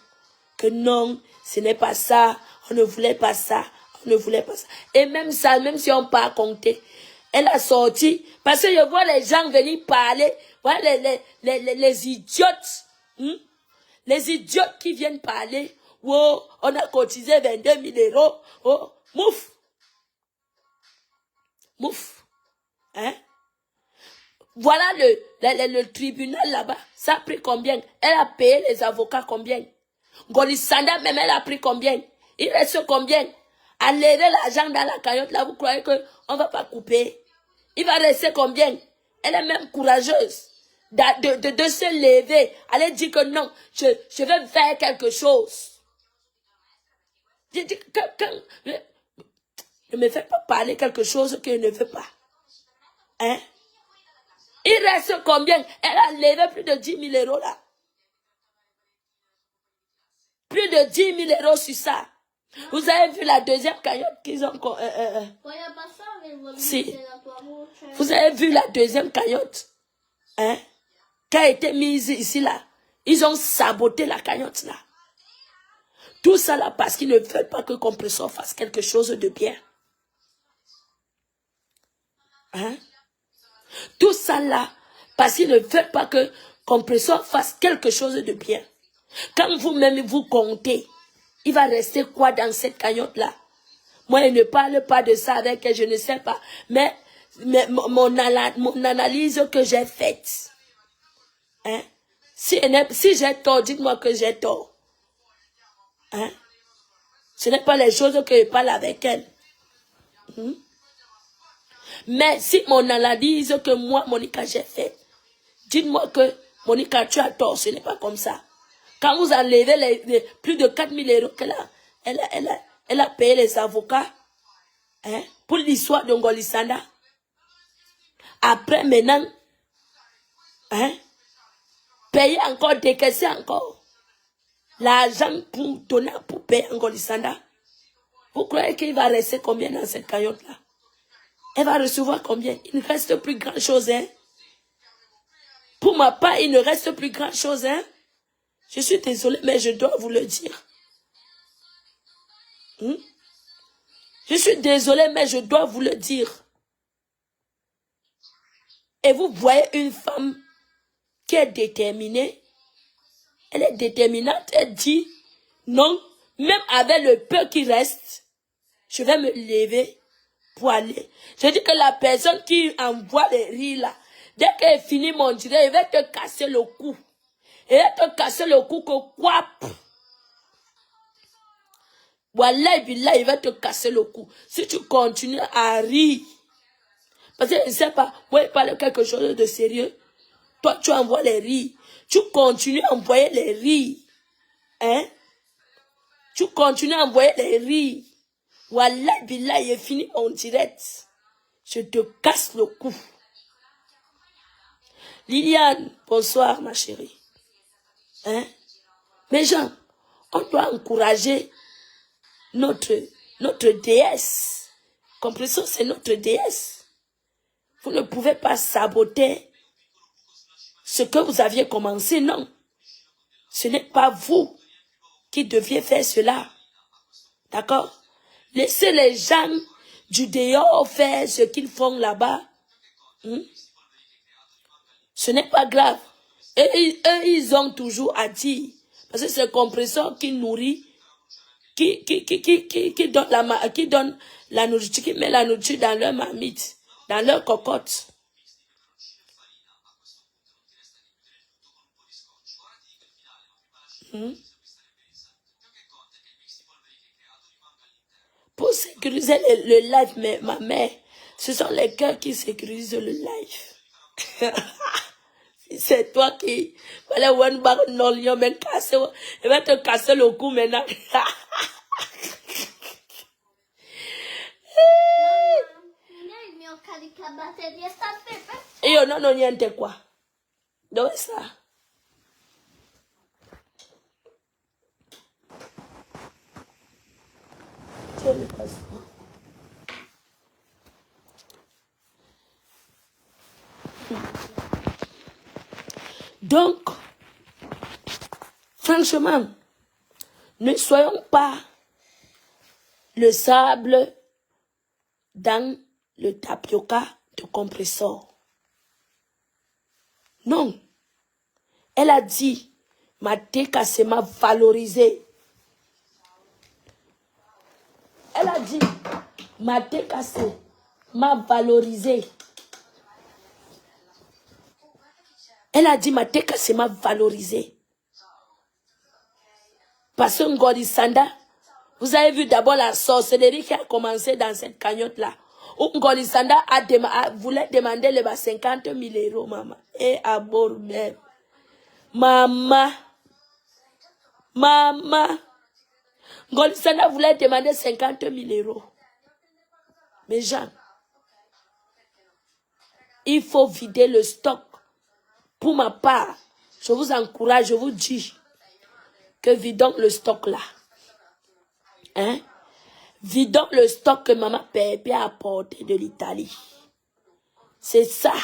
Que non, ce n'est pas ça, on ne voulait pas ça, on ne voulait pas ça. Et même ça, même si on n'a pas compté, elle a sorti, parce que je vois les gens venir parler, voilà les idiotes, les idiotes qui viennent parler, Oh, on a cotisé 22 000 euros. Oh, mouf. Mouf. Hein? Voilà le tribunal là-bas. Ça a pris combien? Elle a payé les avocats combien? Golisanda même, elle a pris combien? Il reste combien? À lever l'argent dans la cagnotte là, vous croyez qu'on ne va pas couper? Il va rester combien? Elle est même courageuse de se lever. Elle dit que non, je vais faire quelque chose. Je dis ne me fais pas parler quelque chose que je ne veux pas. Hein? Il reste combien? Elle a levé plus de 10 000 euros là. Plus de 10 000 euros sur ça. Vous avez vu la deuxième cagnotte qu'ils ont... Si. Vous avez vu la deuxième cagnotte, hein, qui a été mise ici là. Ils ont saboté la cagnotte là. Tout ça là parce qu'ils ne veulent pas que Compressor fasse quelque chose de bien. Hein? Tout ça là parce qu'ils ne veulent pas que Compressor fasse quelque chose de bien. Quand vous-même vous comptez, il va rester quoi dans cette cagnotte-là? Moi, je ne parle pas de ça avec elle, je ne sais pas. Mais mon analyse que j'ai faite, hein? Si j'ai tort, dites-moi que j'ai tort. Hein? Ce n'est pas les choses que je parle avec elle. Mais si mon analyse que moi, Monica, j'ai faite, dites-moi que, Monica, tu as tort, ce n'est pas comme ça. Quand vous enlevez les plus de 4 000 euros qu'elle a, elle a payé les avocats, hein, pour l'histoire de Ngolisanda. Après, maintenant, hein, payer encore, décaisser encore l'argent pour donner, pour payer Ngolisanda. Vous croyez qu'il va rester combien dans cette cagnotte-là? Elle va recevoir combien? Il ne reste plus grand-chose, hein? Pour ma part, il ne reste plus grand-chose, hein? Je suis désolée, mais je dois vous le dire. Je suis désolée, mais je dois vous le dire. Et vous voyez une femme qui est déterminée. Elle est déterminante. Elle dit, non, même avec le peu qui reste, je vais me lever pour aller. Je dis que la personne qui envoie les riz là, dès qu'elle finit mon direct, elle va te casser le cou. Elle va te casser le cou que quoi? Voilà, il va te casser le cou. Si tu continues à rire, parce que je ne sais pas, moi, il parle quelque chose de sérieux. Toi, tu envoies les rires. Tu continues à envoyer les rires. Hein? Tu continues à envoyer les rires. Voilà, il est fini en direct. Je te casse le cou. Liliane, bonsoir, ma chérie. Hein? Mes gens, on doit encourager notre déesse. Compressor, c'est notre déesse. Vous ne pouvez pas saboter ce que vous aviez commencé, non. Ce n'est pas vous qui deviez faire cela. D'accord? Laissez les gens du dehors faire ce qu'ils font là-bas. Ce n'est pas grave. Et eux, ils ont toujours à dire. Parce que c'est Compressor qui nourrit, qui donne la nourriture, qui met la nourriture dans leur marmite, dans leur cocotte. Pour sécuriser le live, ma mère, ce sont les cœurs qui sécurisent le live. Si c'est toi qui... Voilà, one bar non, il va te casser le cou maintenant. Et yo, non, niente quoi. Donc ça. Donc, franchement, ne soyons pas le sable dans le tapioca de Compressor. Non. Elle a dit, ma décasse m'a valorisé. Elle a dit, m'a décassé, m'a valorisé. Elle a dit, m'a décassé, m'a valorisé. Parce que Ngori Sanda, vous avez vu d'abord la sorcellerie qui a commencé dans cette cagnotte-là. Où Ngori Sanda voulait demander les 50 000 euros, maman. Et à bord même. Maman. Ngori Sanda voulait demander 50 000 euros. Mais Jean, il faut vider le stock. Pour ma part, je vous encourage, je vous dis que vidons le stock là. Hein? Vidons le stock que maman Pépé a apporté de l'Italie. C'est ça.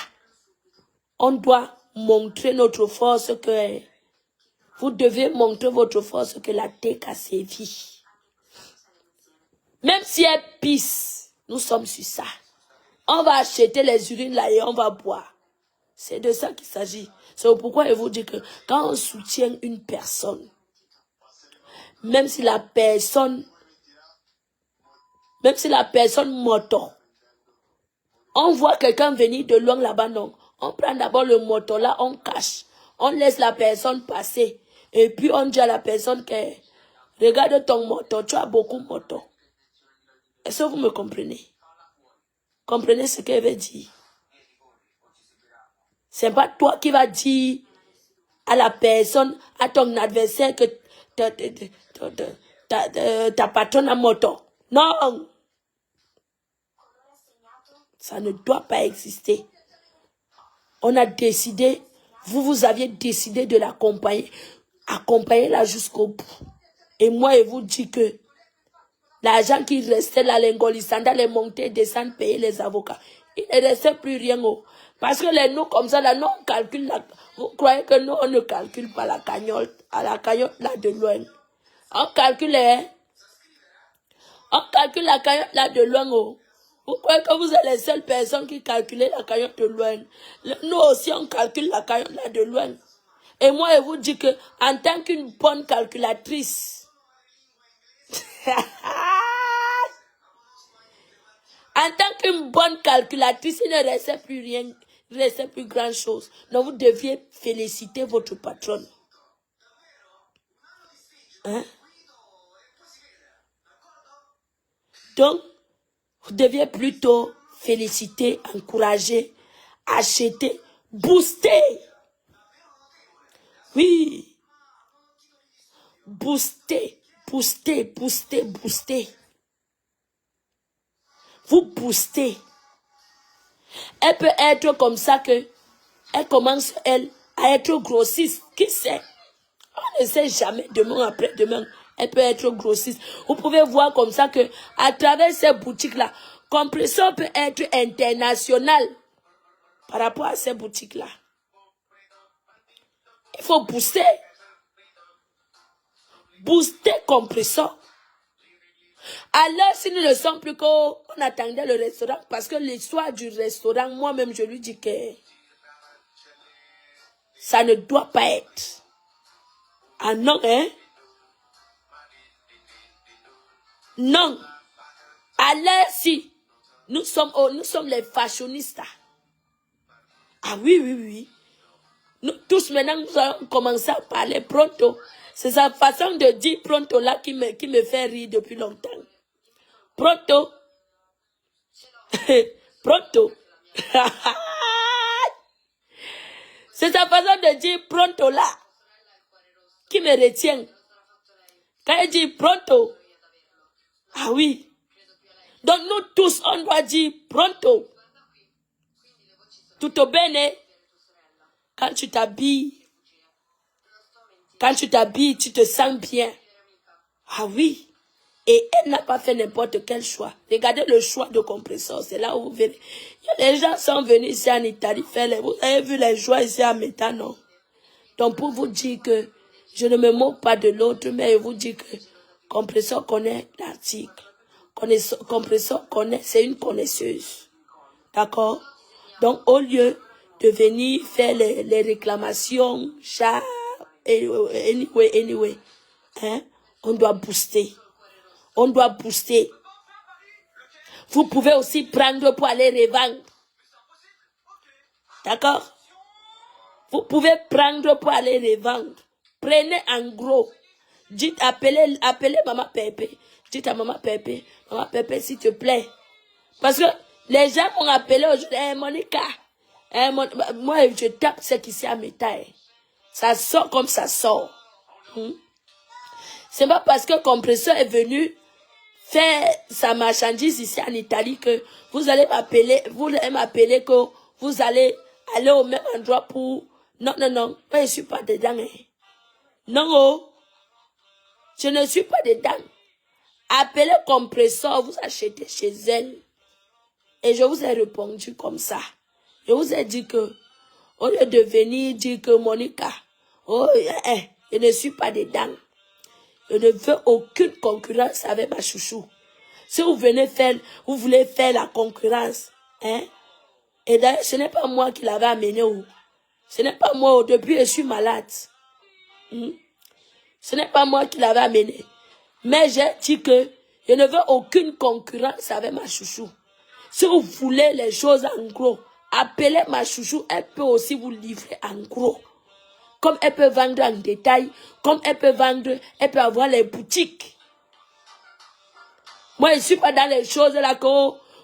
On doit montrer notre force que... Vous devez montrer votre force que la tête a sévi. Même si elle pisse, nous sommes sur ça. On va acheter les urines là et on va boire. C'est de ça qu'il s'agit. C'est pourquoi je vous dis que quand on soutient une personne, même si la personne moto, on voit quelqu'un venir de loin là-bas, non. On prend d'abord le moto là, on cache. On laisse la personne passer. Et puis on dit à la personne que, regarde ton moto, tu as beaucoup de moto. Est-ce que vous me comprenez? Comprenez ce qu'elle veut dire? C'est pas toi qui vas dire à la personne, à ton adversaire que ta patronne a moto. Non! Ça ne doit pas exister. On a décidé, vous aviez décidé de l'accompagner. Accompagnez-la jusqu'au bout. Et moi, je vous dis que l'argent qui restait là, les Ngoli Sanda, les monter, descendre, payer les avocats. Il ne restait plus rien. Parce que les nous, comme ça, là, nous, on calcule la... Vous croyez que nous, on ne calcule pas la cagnotte, à la cagnotte là de loin. On calcule, hein? On calcule la cagnotte là de loin. Vous croyez que vous êtes les seules personnes qui calculent la cagnotte de loin. Nous aussi, on calcule la cagnotte là de loin. Et moi, je vous dis que, en tant qu'une bonne calculatrice, en tant qu'une bonne calculatrice, il ne restait plus rien, il ne restait plus grand chose. Donc, vous deviez féliciter votre patronne. Hein? Donc, vous deviez plutôt féliciter, encourager, acheter, booster. Oui. Booster, booster, booster, booster. Vous boostez. Elle peut être comme ça que elle commence, elle, à être grossiste. Qui sait? On ne sait jamais, demain après demain, elle peut être grossiste. Vous pouvez voir comme ça que à travers ces boutiques-là, Compressor peut être international par rapport à ces boutiques-là. Il faut booster. Booster Compressor. Alors, si nous ne sommes plus qu'on attendait le restaurant, parce que l'histoire du restaurant, moi-même, je lui dis que ça ne doit pas être. Ah non, hein? Non. Alors, si nous sommes les fashionistas. Ah oui, oui, oui. Nous tous maintenant, nous allons commencer à parler pronto. C'est sa façon de dire pronto là qui me fait rire depuis longtemps. Pronto. Pronto. C'est sa façon de dire pronto là qui me retient. Quand elle dit pronto. Ah oui. Donc nous tous, on doit dire pronto. Tutto bene. Quand tu t'habilles, tu te sens bien. Ah oui. Et elle n'a pas fait n'importe quel choix. Regardez le choix de Compressor. C'est là où vous verrez. Les gens sont venus ici en Italie faire vous avez vu les joies ici à Méta, non? Donc pour vous dire que je ne me moque pas de l'autre, mais je vous dis que Compressor connaît l'article. Compressor connaît, c'est une connaisseuse. D'accord? Donc au lieu de venir faire les réclamations, anyway, hein? On doit booster. On doit booster. Vous pouvez aussi prendre pour aller revendre. D'accord? Vous pouvez prendre pour aller revendre. Prenez en gros. Dites, appelez maman Pépé. Dites à maman Pépé, s'il te plaît. Parce que les gens m'ont appelé aujourd'hui, hey, Monica. Hey, moi, je tape ce qui s'est à mes tailles. Ça sort comme ça sort. C'est pas parce que le compresseur est venu faire sa marchandise ici en Italie que vous allez m'appeler que vous allez aller au même endroit pour... Non, non, non, moi je ne suis pas dedans. Hein. Non, oh, je ne suis pas dedans. Appelez le compresseur, vous achetez chez elle. Et je vous ai répondu comme ça. Je vous ai dit que, au lieu de venir dire que Monica, oh, je ne suis pas dedans. Je ne veux aucune concurrence avec ma chouchou. Si vous voulez faire la concurrence, hein, et d'ailleurs, ce n'est pas moi qui l'avais amené où. Ce n'est pas moi, depuis je suis malade. Ce n'est pas moi qui l'avais amené. Mais j'ai dit que je ne veux aucune concurrence avec ma chouchou. Si vous voulez les choses en gros, appelez ma chouchou, elle peut aussi vous livrer en gros. Comme elle peut vendre en détail, comme elle peut avoir les boutiques. Moi, je ne suis pas dans les choses là que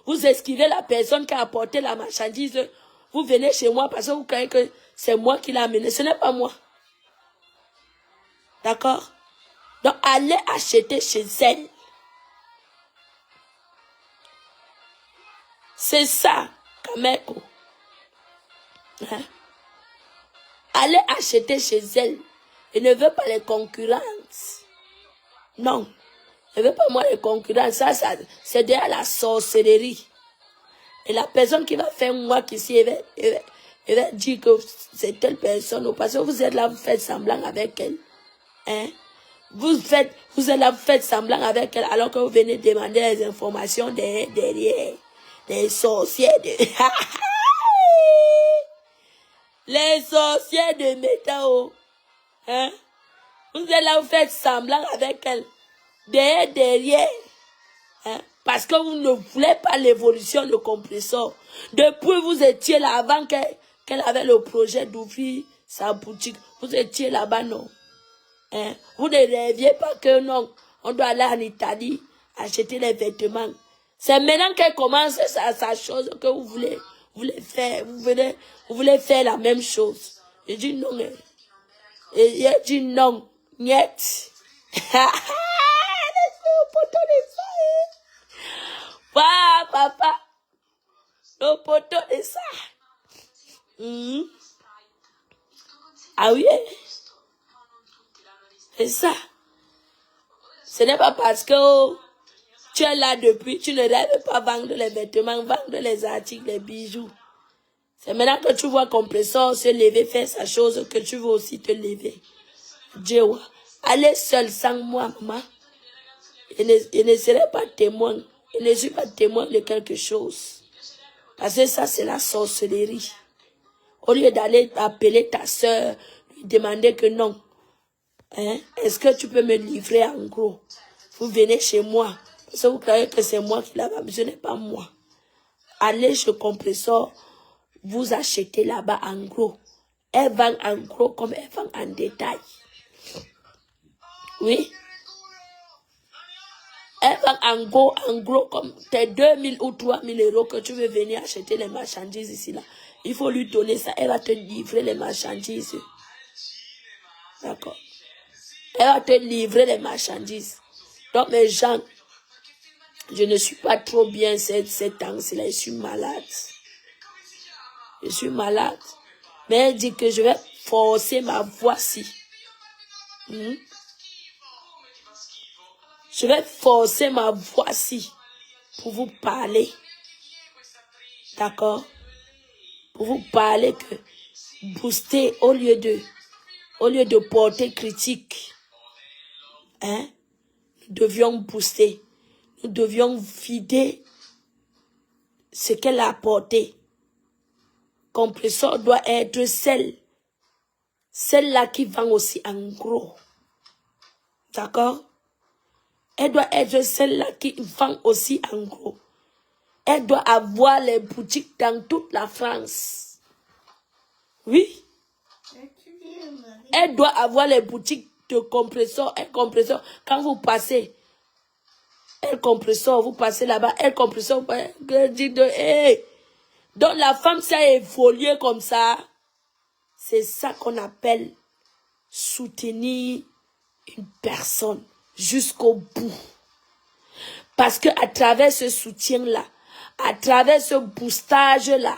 vous esquivez la personne qui a apporté la marchandise. Vous venez chez moi parce que vous croyez que c'est moi qui l'ai amené. Ce n'est pas moi. D'accord? Donc, allez acheter chez elle. C'est ça, Kameko. Hein? Allez acheter chez elle. Je ne veux pas les concurrences. Non. Je ne veux pas moi les concurrences. Ça c'est derrière la sorcellerie. Et la personne qui va faire moi qu'ici, elle va dire que c'est telle personne. Parce que vous êtes là, vous faites semblant avec elle. Hein? Vous êtes là, vous faites semblant avec elle alors que vous venez demander les informations derrière. Les sorciers de... Les sorciers de métal. Hein? Vous êtes là, vous faites semblant avec elle. Derrière. Hein? Parce que vous ne voulez pas l'évolution de compresseur. Depuis, vous étiez là avant qu'elle avait le projet d'ouvrir sa boutique. Vous étiez là-bas, non? Hein? Vous ne rêviez pas que non, on doit aller en Italie acheter les vêtements. C'est maintenant qu'elle commence sa chose que vous voulez faire. Vous voulez faire la même chose. Je dis non. Et il dit non. Niet. Waouh, papa. Le poteau de ça. Ah oui. C'est ça. Ce n'est pas parce que tu es là depuis, tu ne rêves pas vendre les vêtements, vendre les articles, les bijoux. C'est maintenant que tu vois compresseur se lever, faire sa chose, que tu veux aussi te lever. Dieu, allez seul sans moi, maman. Je ne serai pas témoin. Je ne suis pas témoin de quelque chose. Parce que ça, c'est la sorcellerie. Au lieu d'aller appeler ta soeur, lui demander que non. Hein? Est-ce que tu peux me livrer en gros? Vous venez chez moi. Parce que vous croyez que c'est moi qui l'avais. Ce n'est pas moi. Allez chez compresseur. Vous achetez là-bas en gros. Elle vend en gros comme elle vend en détail. Oui. Elle vend en gros comme tes 2000 ou 3000 euros que tu veux venir acheter les marchandises ici là. Il faut lui donner ça. Elle va te livrer les marchandises. D'accord. Elle va te livrer les marchandises. Donc mes gens, je ne suis pas trop bien cette temps-ci-là. Je suis malade. Je suis malade. Mais elle dit que je vais forcer ma voix-ci. Je vais forcer ma voix-ci pour vous parler. D'accord? Pour vous parler que booster au lieu de porter critique. Hein? Nous devions booster. Nous devions vider ce qu'elle a apporté. Compresseur doit être celle-là qui vend aussi en gros. D'accord? Elle doit être celle-là qui vend aussi en gros. Elle doit avoir les boutiques dans toute la France. Oui. Elle doit avoir les boutiques de compresseur. Un compresseur, quand vous passez, un compresseur, vous passez là-bas, un compresseur, hey. Donc la femme s'est évoluée comme ça. C'est ça qu'on appelle soutenir une personne jusqu'au bout. Parce que à travers ce soutien-là, à travers ce boostage-là,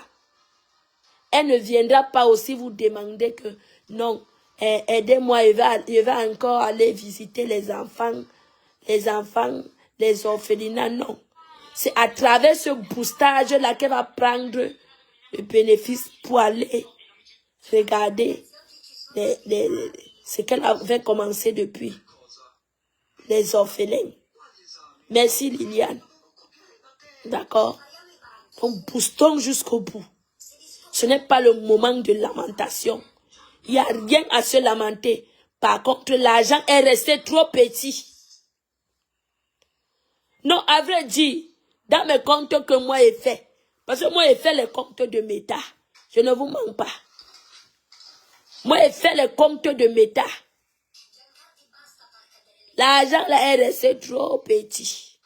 elle ne viendra pas aussi vous demander que non, aidez-moi, je vais encore aller visiter les enfants, les orphelinats. Non. C'est à travers ce boostage-là qu'elle va prendre le bénéfice pour aller regarder ce qu'elle avait commencé depuis. Les orphelins. Merci Liliane. D'accord? Donc boostons jusqu'au bout. Ce n'est pas le moment de lamentation. Il n'y a rien à se lamenter. Par contre, l'argent est resté trop petit. Non, à vrai dire, dans mes comptes que moi j'ai fait, parce que moi j'ai fait les comptes de Meta, je ne vous mens pas. Moi j'ai fait les comptes de Meta. L'argent là est resté trop petit.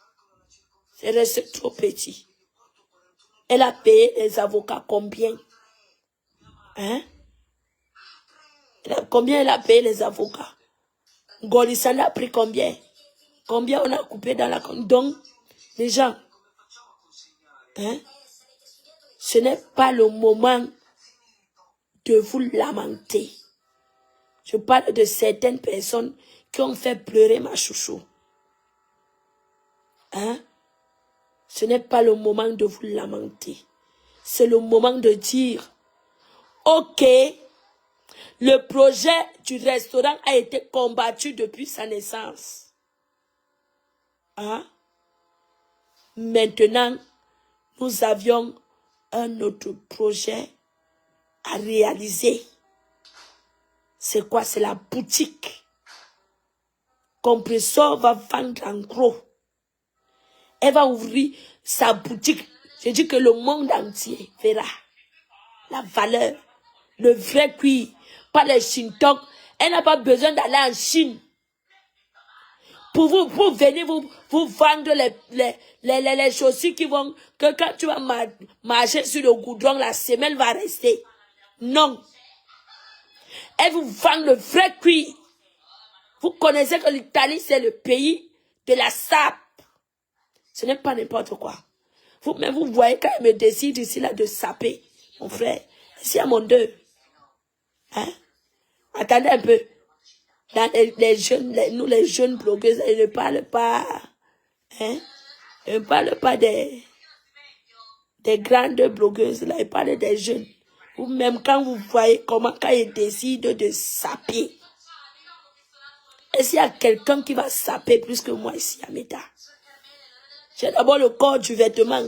C'est resté trop petit. Elle a payé les avocats combien? Hein? Combien elle a payé les avocats? Golissan a pris combien? Combien on a coupé dans la compte? Donc, les gens, hein? Ce n'est pas le moment de vous lamenter. Je parle de certaines personnes qui ont fait pleurer ma chouchou. Hein? Ce n'est pas le moment de vous lamenter. C'est le moment de dire, ok, le projet du restaurant a été combattu depuis sa naissance. Hein? Maintenant, nous avions un autre projet à réaliser. C'est quoi? C'est la boutique. Compresseur va vendre en gros. Elle va ouvrir sa boutique. Je dis que le monde entier verra la valeur, le vrai cuir, pas les Shintok. Elle n'a pas besoin d'aller en Chine pour venir vous vendre les chaussures qui vont, que quand tu vas marcher sur le goudron, la semelle va rester. Non. Elle vous vend le vrai cuir. Vous connaissez que l'Italie, c'est le pays de la sape. Ce n'est pas n'importe quoi. Vous-même, vous voyez quand elle me décide ici là de saper, mon frère. Ici à mon deux. Hein? Attendez un peu. Dans les jeunes, nous les jeunes blogueuses, ils ne parlent pas. Hein? Ils ne parlent pas des grandes blogueuses, là, ils parlent des jeunes. Ou même quand vous voyez comment quand ils décident de saper. Est-ce qu'il y a quelqu'un qui va saper plus que moi ici à Meta? J'ai d'abord le corps du vêtement.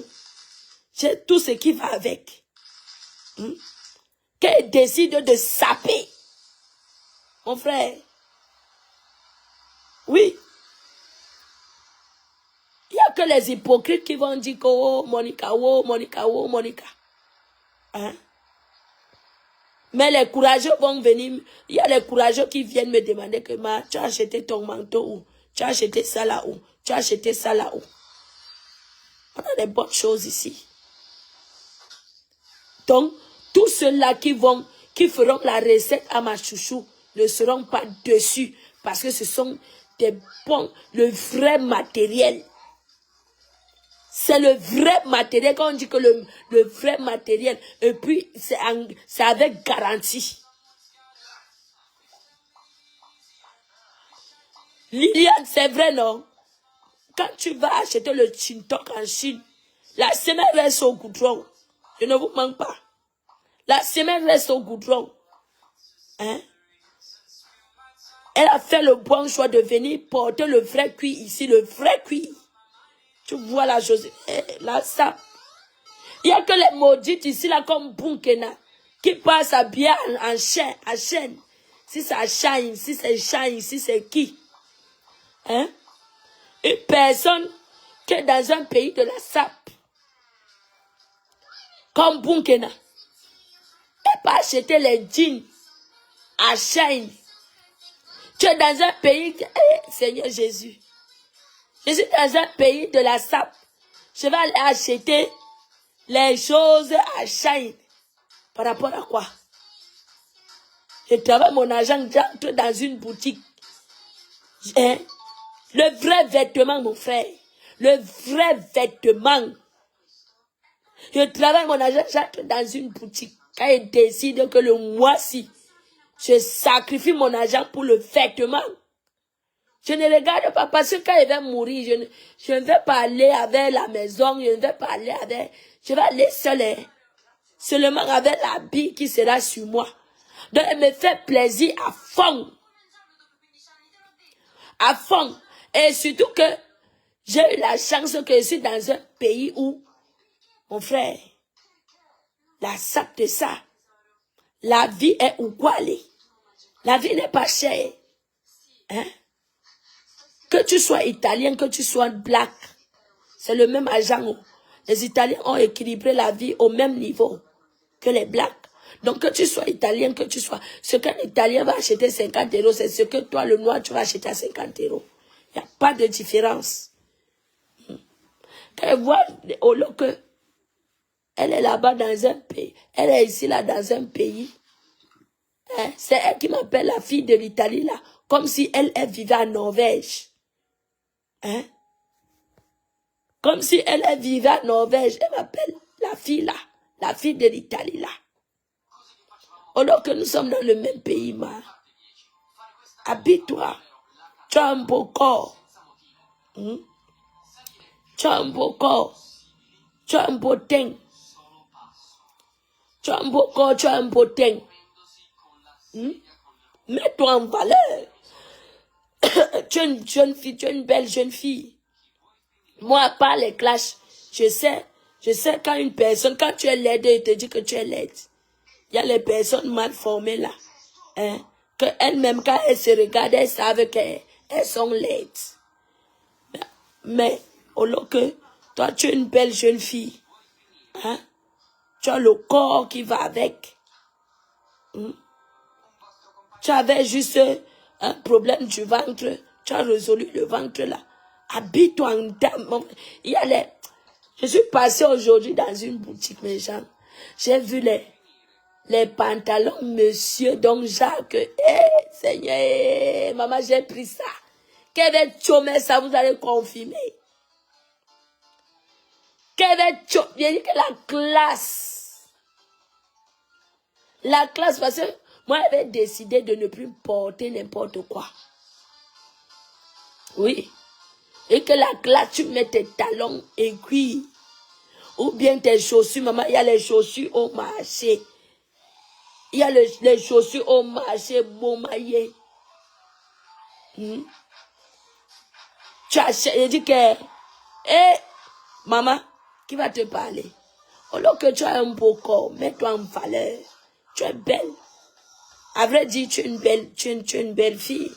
J'ai tout ce qui va avec. Qu'elle décide de saper. Mon frère. Oui. Il n'y a que les hypocrites qui vont dire que oh, Monica, oh, Monica, oh, Monica. Hein? Mais les courageux vont venir. Il y a les courageux qui viennent me demander que tu as acheté ton manteau où? Tu as acheté ça là où? Tu as acheté ça là où? On a des bonnes choses ici. Donc, tous ceux-là qui feront la recette à ma chouchou ne seront pas dessus. Parce que ce sont des bons, le vrai matériel. C'est le vrai matériel. Quand on dit que le vrai matériel, et puis c'est avec garantie. Liliane, c'est vrai, non? Quand tu vas acheter le Shintok en Chine, la semelle reste au goudron. Je ne vous manque pas. La semelle reste au goudron. Hein? Elle a fait le bon choix de venir porter le vrai cuir ici, le vrai cuir. Tu vois la chose, là, ça. Il n'y a que les maudites ici, là, comme Bunkena, qui passent à bien en chaîne. Si ça shine, si c'est shine, si c'est qui? Hein? Une personne qui est dans un pays de la sape. comme Bunkena. Elle peut acheter les jeans à Shine. Tu es dans un pays, Seigneur Jésus. Je suis dans un pays de la SAP. Je vais aller acheter les choses à Shine. Par rapport à quoi? Je travaille mon argent, j'entre dans une boutique. Hein? Le vrai vêtement, mon frère. Le vrai vêtement. Je travaille mon argent, j'entre dans une boutique. Quand je décide que le mois-ci, je sacrifie mon argent pour le vêtement. Je ne regarde pas parce que quand il va mourir, je ne vais pas aller avec la maison, je ne vais pas aller avec, je vais aller seulement avec l'habit qui sera sur moi. Donc, elle me fait plaisir à fond. À fond. Et surtout que j'ai eu la chance que je suis dans un pays où, mon frère, la sape de ça, la vie est où quoi aller. La vie n'est pas chère. Hein? Que tu sois italien, que tu sois black, c'est le même argent. Les Italiens ont équilibré la vie au même niveau que les blacks. Donc que tu sois italien, que tu sois... Ce qu'un Italien va acheter 50 €, c'est ce que toi, le noir, tu vas acheter à 50 €. Il n'y a pas de différence. Quand elle voit au lieu que elle est là-bas dans un pays, elle est ici là dans un pays, hein, c'est elle qui m'appelle la fille de l'Italie là, comme si elle vivait en Norvège. Hein? Comme si elle vivait en Norvège. Elle m'appelle la fille là, la fille de l'Italie là. Alors que nous sommes dans le même pays, habite-toi. Tu as un beau corps. Tu as un beau corps. Tu as un beau teint. Tu as un beau corps, tu as un beau teint. Mets-toi en valeur. Tu es une jeune fille, tu es une belle jeune fille. Moi, à part les clashs, je sais quand une personne, quand tu es laide, il te dit que tu es laide. Il y a les personnes mal formées là. Hein, qu'elles-mêmes, quand elles se regardent, elles savent qu'elles sont laides. Mais, au lieu que toi, tu es une belle jeune fille. Hein, tu as le corps qui va avec. Tu avais juste un problème du ventre. Tu as résolu le ventre là. Habille-toi en dame. Il y a Je suis passée aujourd'hui dans une boutique, mes gens. J'ai vu les pantalons, monsieur, donc Jacques. Seigneur, maman, j'ai pris ça. Quel est chômé, ça vous allez confirmer. Quel est chômé, il dit que la classe. La classe, parce que moi, j'avais décidé de ne plus porter n'importe quoi. Oui. Et que la classe, tu mets tes talons aiguilles. Ou bien tes chaussures, maman, il y a les chaussures au marché. Il y a les chaussures au marché, bon maillé. Tu achètes, il dit que, maman, qui va te parler? Alors que tu as un beau corps, mets-toi en valeur. Tu es belle. À vrai dire, tu es une belle fille.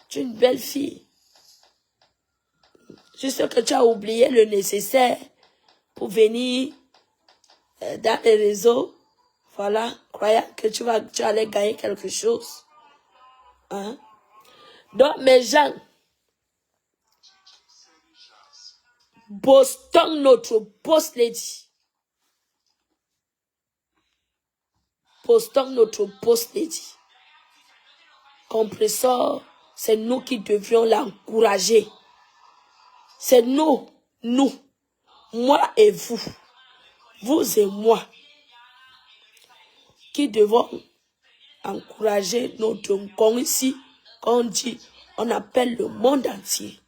Tu es une belle fille. Juste que tu as oublié le nécessaire pour venir dans les réseaux. Voilà, croyant que tu allais gagner quelque chose. Hein? Donc, mes gens, Boston, notre boss lady. Boston, notre boss lady. Compressor, c'est nous qui devions l'encourager. C'est nous, moi et vous et moi, qui devons encourager notre con ici, quand on dit, on appelle le monde entier.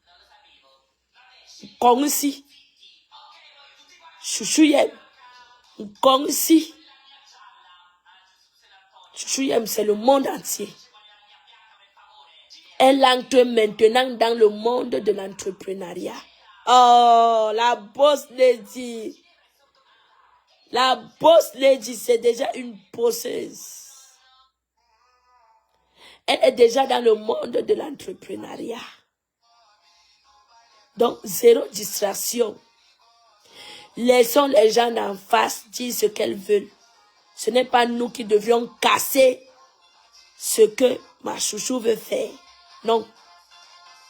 Con ici, chouchouyem, con ici, chouchouyem, c'est le monde entier. Elle entre maintenant dans le monde de l'entrepreneuriat. Oh, la boss lady. La boss lady, c'est déjà une bosseuse. Elle est déjà dans le monde de l'entrepreneuriat. Donc, zéro distraction. Laissons les gens en face dire ce qu'elles veulent. Ce n'est pas nous qui devions casser ce que ma chouchou veut faire. Non.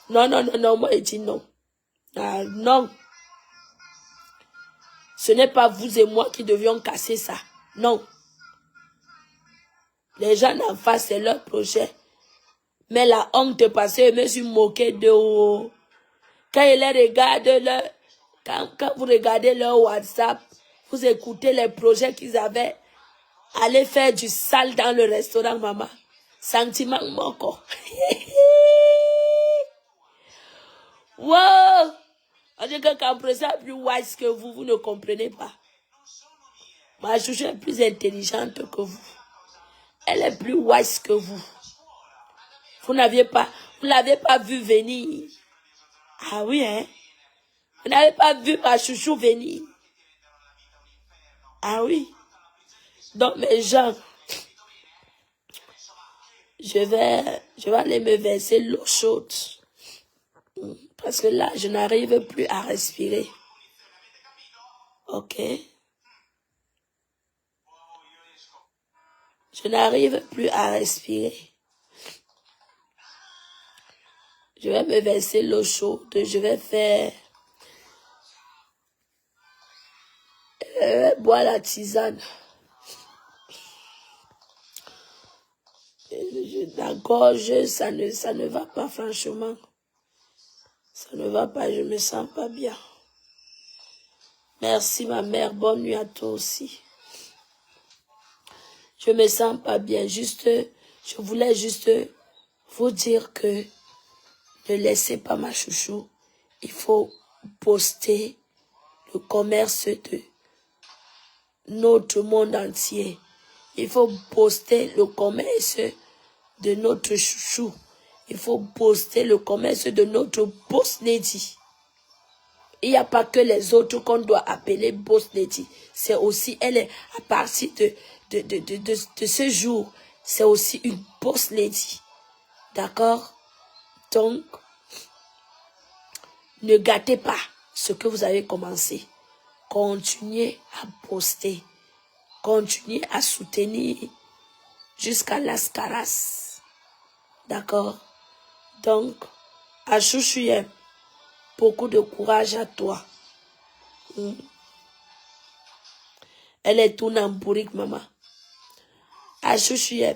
Non, non, non, non, moi je dis non. Ah, non. Ce n'est pas vous et moi qui devions casser ça. Non. Les gens en face, c'est leur projet. Mais la honte passée, je me suis moqué de eux. Quand ils les regardent, quand vous regardez leur WhatsApp, vous écoutez les projets qu'ils avaient, allez faire du sale dans le restaurant, maman. Sentiment moko. Wow! On dit que quand président est plus wise que vous, vous ne comprenez pas. Ma chouchou est plus intelligente que vous. Elle est plus wise que vous. Vous l'avez pas vu venir. Ah oui, hein? Vous n'avez pas vu ma chouchou venir. Ah oui. Donc, mes gens, je vais aller me verser l'eau chaude. Parce que là, je n'arrive plus à respirer. Ok? Je n'arrive plus à respirer. Je vais me verser l'eau chaude. Je vais faire... boire la tisane. La gorge, ça ne va pas, franchement. Ça ne va pas, je me sens pas bien. Merci, ma mère. Bonne nuit à toi aussi. Je me sens pas bien. Je voulais juste vous dire que ne laissez pas ma chouchou. Il faut poster le commerce de notre monde entier. Il faut poster le commerce de notre chouchou. Il faut poster le commerce de notre boss lady. Il n'y a pas que les autres qu'on doit appeler boss lady. C'est aussi, elle est à partir de ce jour, c'est aussi une boss lady. D'accord? Donc, ne gâtez pas ce que vous avez commencé. Continuez à poster. Continuez à soutenir jusqu'à Las Caras. D'accord? Donc, à Chouchouye, beaucoup de courage à toi. Elle est tout nambourique, maman. À Chouchouye,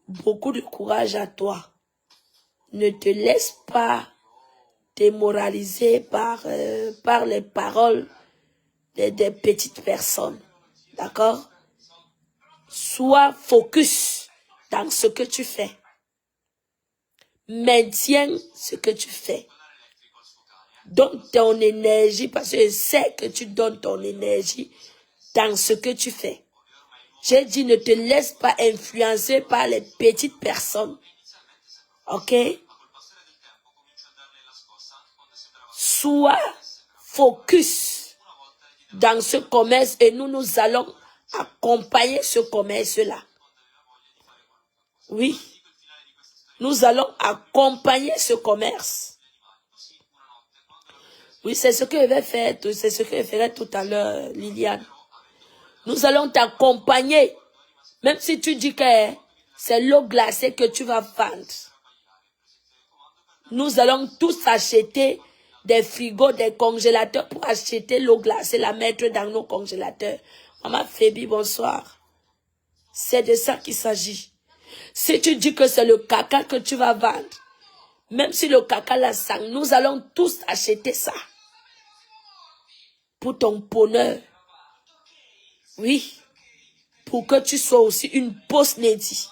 beaucoup de courage à toi. Ne te laisse pas démoraliser par les paroles des petites personnes. D'accord? Sois focus dans ce que tu fais. Maintiens ce que tu fais. Donne ton énergie parce que je sais que tu donnes ton énergie dans ce que tu fais. J'ai dit ne te laisse pas influencer par les petites personnes. Ok? Sois focus dans ce commerce et nous allons accompagner ce commerce-là. Oui. Nous allons accompagner ce commerce. Oui, c'est ce que je vais faire, c'est ce que je ferai tout à l'heure, Liliane. Nous allons t'accompagner. Même si tu dis que c'est l'eau glacée que tu vas vendre. Nous allons tous acheter des frigos, des congélateurs pour acheter l'eau glacée, la mettre dans nos congélateurs. Maman Fébi, bonsoir. C'est de ça qu'il s'agit. Si tu dis que c'est le caca que tu vas vendre, même si le caca la sang, nous allons tous acheter ça. Pour ton bonheur. Oui. Pour que tu sois aussi une boss lady.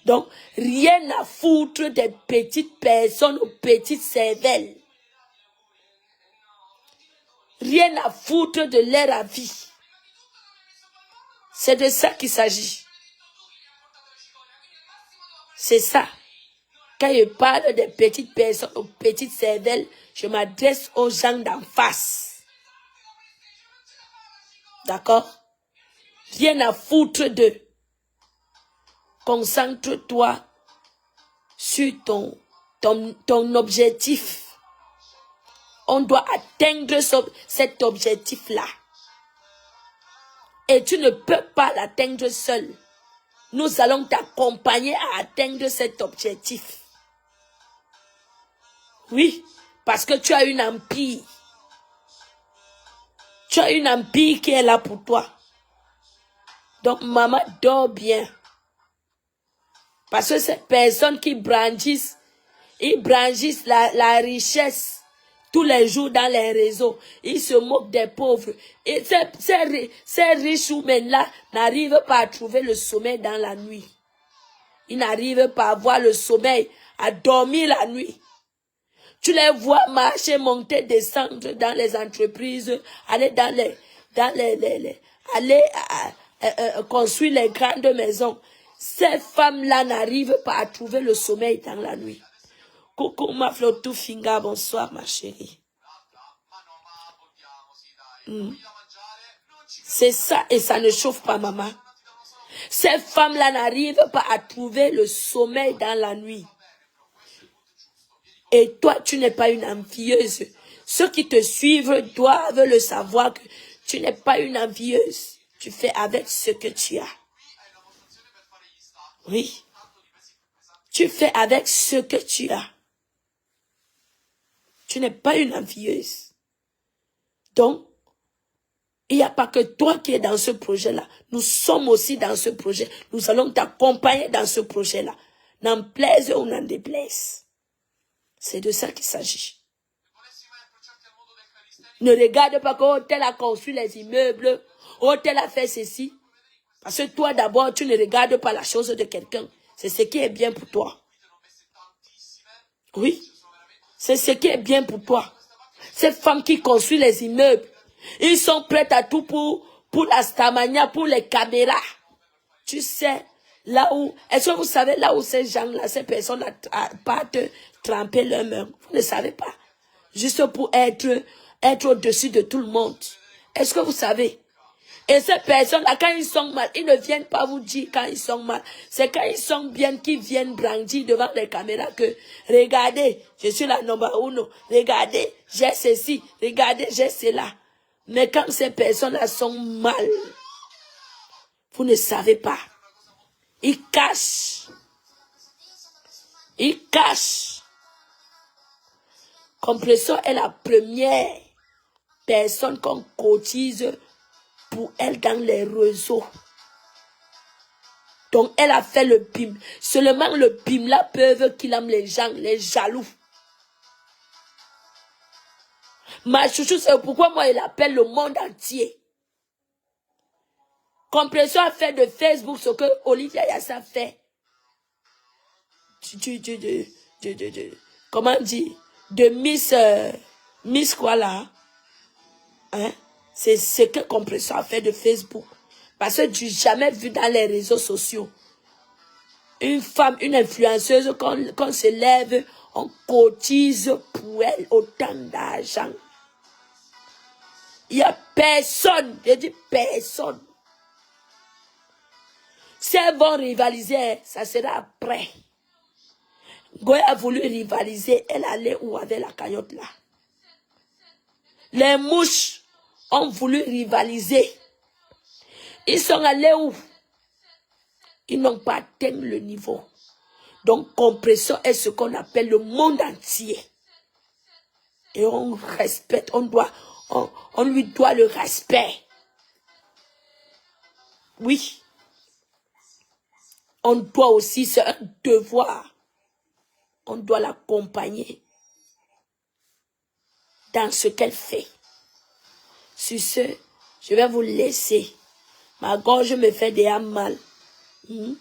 Donc, rien à foutre des petites personnes ou petites cervelles. Rien à foutre de leur avis. C'est de ça qu'il s'agit. C'est ça. Quand je parle des petites personnes ou petites cervelles, je m'adresse aux gens d'en face. D'accord? Rien à foutre d'eux. Concentre-toi sur ton objectif. On doit atteindre cet objectif-là. Et tu ne peux pas l'atteindre seul. Nous allons t'accompagner à atteindre cet objectif. Oui, parce que tu as une empire. Tu as une empire qui est là pour toi. Donc, maman, dors bien. Parce que ces personnes qui brandissent, ils brandissent la richesse tous les jours dans les réseaux. Ils se moquent des pauvres. Et ces riches women-là n'arrivent pas à trouver le sommeil dans la nuit. Ils n'arrivent pas à avoir le sommeil, à dormir la nuit. Tu les vois marcher, monter, descendre dans les entreprises, aller aller construire les grandes maisons. Ces femmes-là n'arrivent pas à trouver le sommeil dans la nuit. Coucou ma flotou finga, bonsoir ma chérie. C'est ça et ça ne chauffe pas maman. Ces femmes-là n'arrivent pas à trouver le sommeil dans la nuit. Et toi, tu n'es pas une envieuse. Ceux qui te suivent doivent le savoir que tu n'es pas une envieuse. Tu fais avec ce que tu as. Oui. Tu fais avec ce que tu as. Tu n'es pas une envieuse. Donc, il n'y a pas que toi qui es dans ce projet-là. Nous sommes aussi dans ce projet. Nous allons t'accompagner dans ce projet-là. N'en plaise ou n'en déplaise. C'est de ça qu'il s'agit. Ne regarde pas que tel a construit les immeubles, tel a fait ceci. Parce que toi d'abord, tu ne regardes pas la chose de quelqu'un. C'est ce qui est bien pour toi. Oui, c'est ce qui est bien pour toi. Ces femmes qui construisent les immeubles, ils sont prêts à tout pour la stamania, pour les caméras. Tu sais, là où, est-ce que vous savez là où ces gens-là, ces personnes partent tremper leurs mains? Vous ne savez pas. Juste pour être au-dessus de tout le monde. Est-ce que vous savez? Et ces personnes-là, quand ils sont mal, ils ne viennent pas vous dire quand ils sont mal. C'est quand ils sont bien qu'ils viennent brandir devant les caméras que, regardez, je suis la number 1. Regardez, j'ai ceci. Regardez, j'ai cela. Mais quand ces personnes-là sont mal, vous ne savez pas. Ils cachent. Ils cachent. Compression est la première personne qu'on cotise pour elle dans les réseaux. Donc, elle a fait le BIM. Seulement le BIM là peuvent qu'il aime les gens, les jaloux. Ma chouchou, c'est pourquoi moi, il appelle le monde entier. Compression a fait de Facebook ce que Olivia Yassa fait. Comment dire? De Miss quoi là? Hein? C'est ce que Compression a fait de Facebook. Parce que tu n'as jamais vu dans les réseaux sociaux une femme, une influenceuse, qu'on se lève, on cotise pour elle autant d'argent. Il n'y a personne, je dis personne. Si elles vont rivaliser, ça sera après. Goya a voulu rivaliser, elle allait où avec la cagnotte là. Les mouches ont voulu rivaliser. Ils sont allés où? Ils n'ont pas atteint le niveau. Donc, Compression est ce qu'on appelle le monde entier. Et on respecte, on lui doit le respect. Oui. On doit aussi, c'est un devoir. On doit l'accompagner dans ce qu'elle fait. Sur ce, je vais vous laisser. Ma gorge me fait déjà mal. Je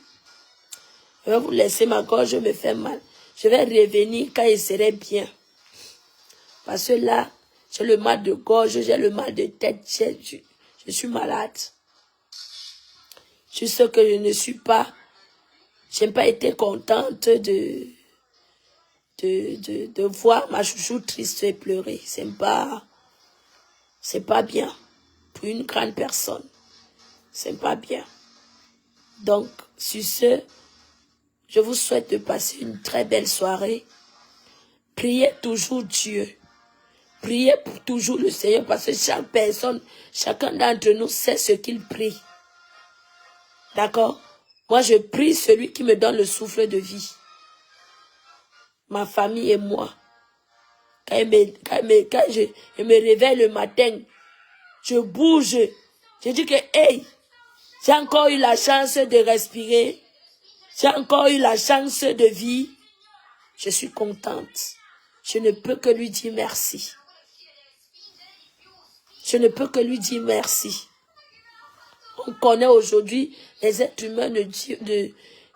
vais vous laisser, ma gorge me fait mal. Je vais revenir quand il serait bien. Parce que là, j'ai le mal de gorge, j'ai le mal de tête, je suis malade. Je sais que je ne suis pas, je n'ai pas été contente de voir ma chouchou triste et pleurer. C'est pas bien pour une grande personne. C'est pas bien. Donc, sur ce, je vous souhaite de passer une très belle soirée. Priez toujours Dieu. Priez pour toujours le Seigneur parce que chaque personne, chacun d'entre nous sait ce qu'il prie. D'accord? Moi, je prie celui qui me donne le souffle de vie. Ma famille et moi. Quand je me réveille le matin, je bouge. Je dis que, hey, j'ai encore eu la chance de respirer. J'ai encore eu la chance de vivre. Je suis contente. Je ne peux que lui dire merci. Je ne peux que lui dire merci. On connaît aujourd'hui, les êtres humains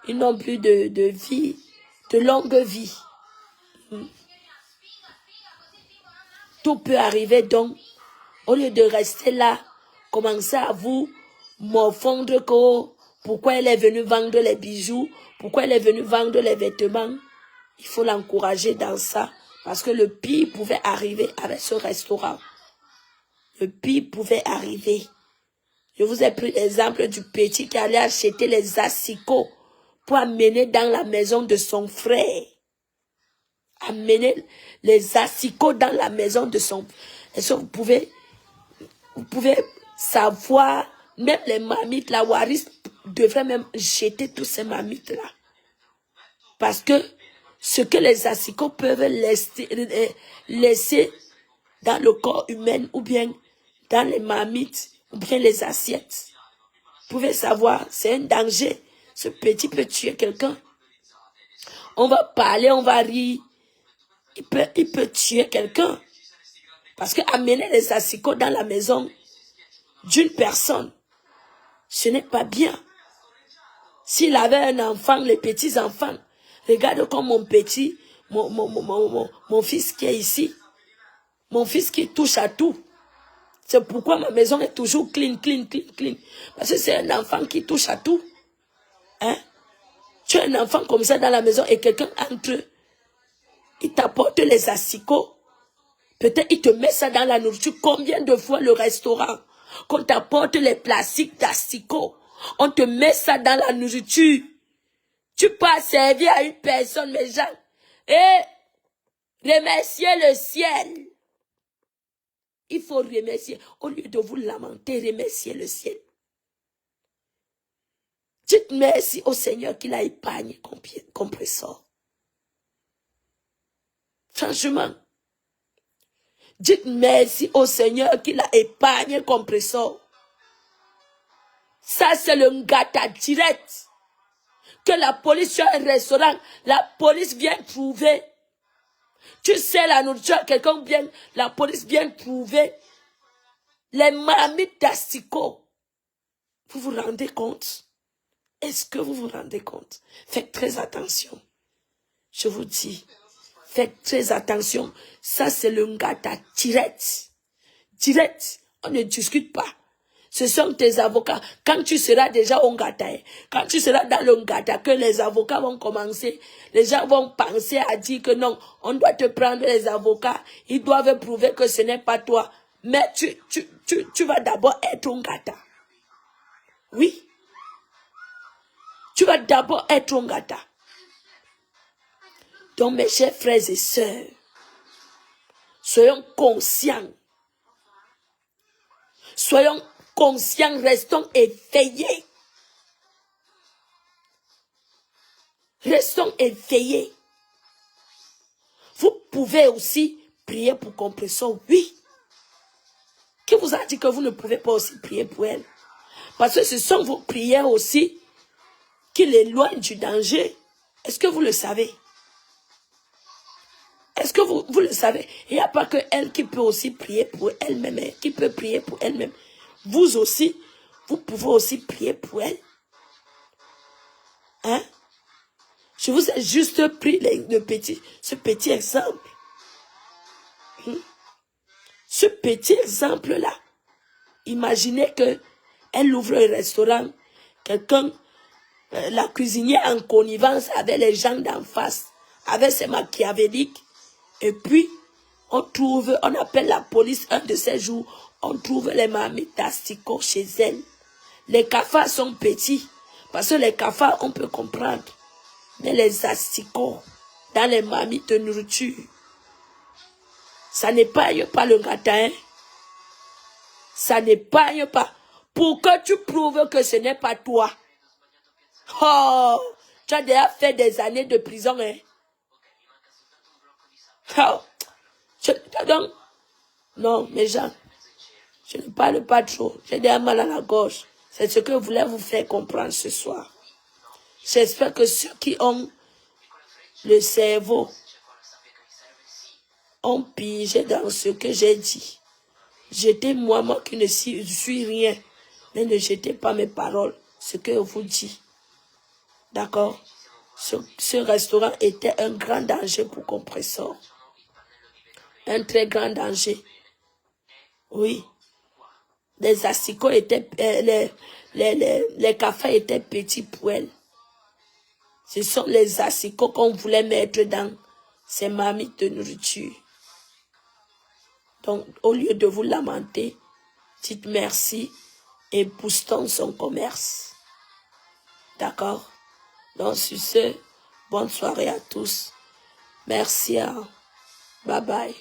ils n'ont plus de vie, de longue vie. Tout peut arriver donc, au lieu de rester là, commencer à vous morfondre que pourquoi elle est venue vendre les bijoux, pourquoi elle est venue vendre les vêtements. Il faut l'encourager dans ça, parce que le pire pouvait arriver avec ce restaurant. Le pire pouvait arriver. Je vous ai pris l'exemple du petit qui allait acheter les asticots pour amener dans la maison de son frère. Amener les asticots dans la maison de son frère. Est-ce que vous pouvez savoir, même les mamites, la Waris devrait même jeter tous ces mamites-là. Parce que ce que les asticots peuvent laisser dans le corps humain ou bien dans les mamites ou bien les assiettes. Vous pouvez savoir, c'est un danger. Ce petit peut tuer quelqu'un. On va parler, on va rire. Il peut tuer quelqu'un. Parce que amener les asticots dans la maison d'une personne, ce n'est pas bien. S'il avait un enfant, les petits-enfants, regarde comme mon petit, mon fils qui est ici. Mon fils qui touche à tout. C'est pourquoi ma maison est toujours clean. Parce que c'est un enfant qui touche à tout. Hein? Tu as un enfant comme ça dans la maison et quelqu'un entre, il t'apporte les asticots. Peut-être il te met ça dans la nourriture. Combien de fois le restaurant, qu'on t'apporte les plastiques d'asticots, on te met ça dans la nourriture. Tu peux servir à une personne, mes gens, et remercier le ciel. Il faut remercier. Au lieu de vous lamenter, remercier le ciel. Dites merci au Seigneur qui l'a épargné compresseur. Franchement. Dites merci au Seigneur qui l'a épargné compresseur. Ça, c'est le ngata direct. Que la police sur un restaurant, la police vient trouver. Tu sais, la nourriture, quelqu'un vient, la police vient trouver les marmites d'asticots. Vous vous rendez compte? Est-ce que vous vous rendez compte? Faites très attention. Je vous dis, faites très attention. Ça, c'est le ngata direct. Direct. On ne discute pas. Ce sont tes avocats. Quand tu seras déjà au ngata, quand tu seras dans le ngata, que les avocats vont commencer, les gens vont penser à dire que non, on doit te prendre les avocats, ils doivent prouver que ce n'est pas toi. Mais tu vas d'abord être au ngata. Oui. Tu vas d'abord être au ngata. Donc mes chers frères et sœurs, soyons conscients. Soyons conscients, restons éveillés. Restons éveillés. Vous pouvez aussi prier pour compresseur, oui. Qui vous a dit que vous ne pouvez pas aussi prier pour elle? Parce que ce sont vos prières aussi qui l'éloignent du danger. Est-ce que vous le savez? Est-ce que vous le savez? Il n'y a pas que elle qui peut aussi prier pour elle-même, qui peut prier pour elle-même. Vous aussi, vous pouvez aussi prier pour elle. Hein? Je vous ai juste pris ce petit exemple. Ce petit exemple-là. Imaginez que elle ouvre un restaurant, quelqu'un, la cuisinière en connivence avec les gens d'en face, avec ses machiavéliques, et puis on appelle la police un de ces jours, on trouve les marmites d'asticots chez elle. Les cafards sont petits, parce que les cafards, on peut comprendre. Mais les asticots, dans les marmites de nourriture, Ça n'épargne pas le gratin. Ça n'épargne pas. Pour que tu prouves que ce n'est pas toi. Oh, tu as déjà fait des années de prison, hein. Oh, donc, non, mes gens, je ne parle pas trop. J'ai déjà mal à la gorge. C'est ce que je voulais vous faire comprendre ce soir. J'espère que ceux qui ont le cerveau ont pigé dans ce que j'ai dit. Jetez-moi, moi qui ne suis rien, mais ne jetez pas mes paroles, ce que je vous dis. D'accord? Ce restaurant était un grand danger pour Compressor. Un très grand danger. Oui. Les asticots étaient, les cafés étaient petits pour elle. Ce sont les asticots qu'on voulait mettre dans ces marmites de nourriture. Donc, au lieu de vous lamenter, dites merci et boostons son commerce. D'accord? Donc, sur ce, bonne soirée à tous. Merci. Bye bye.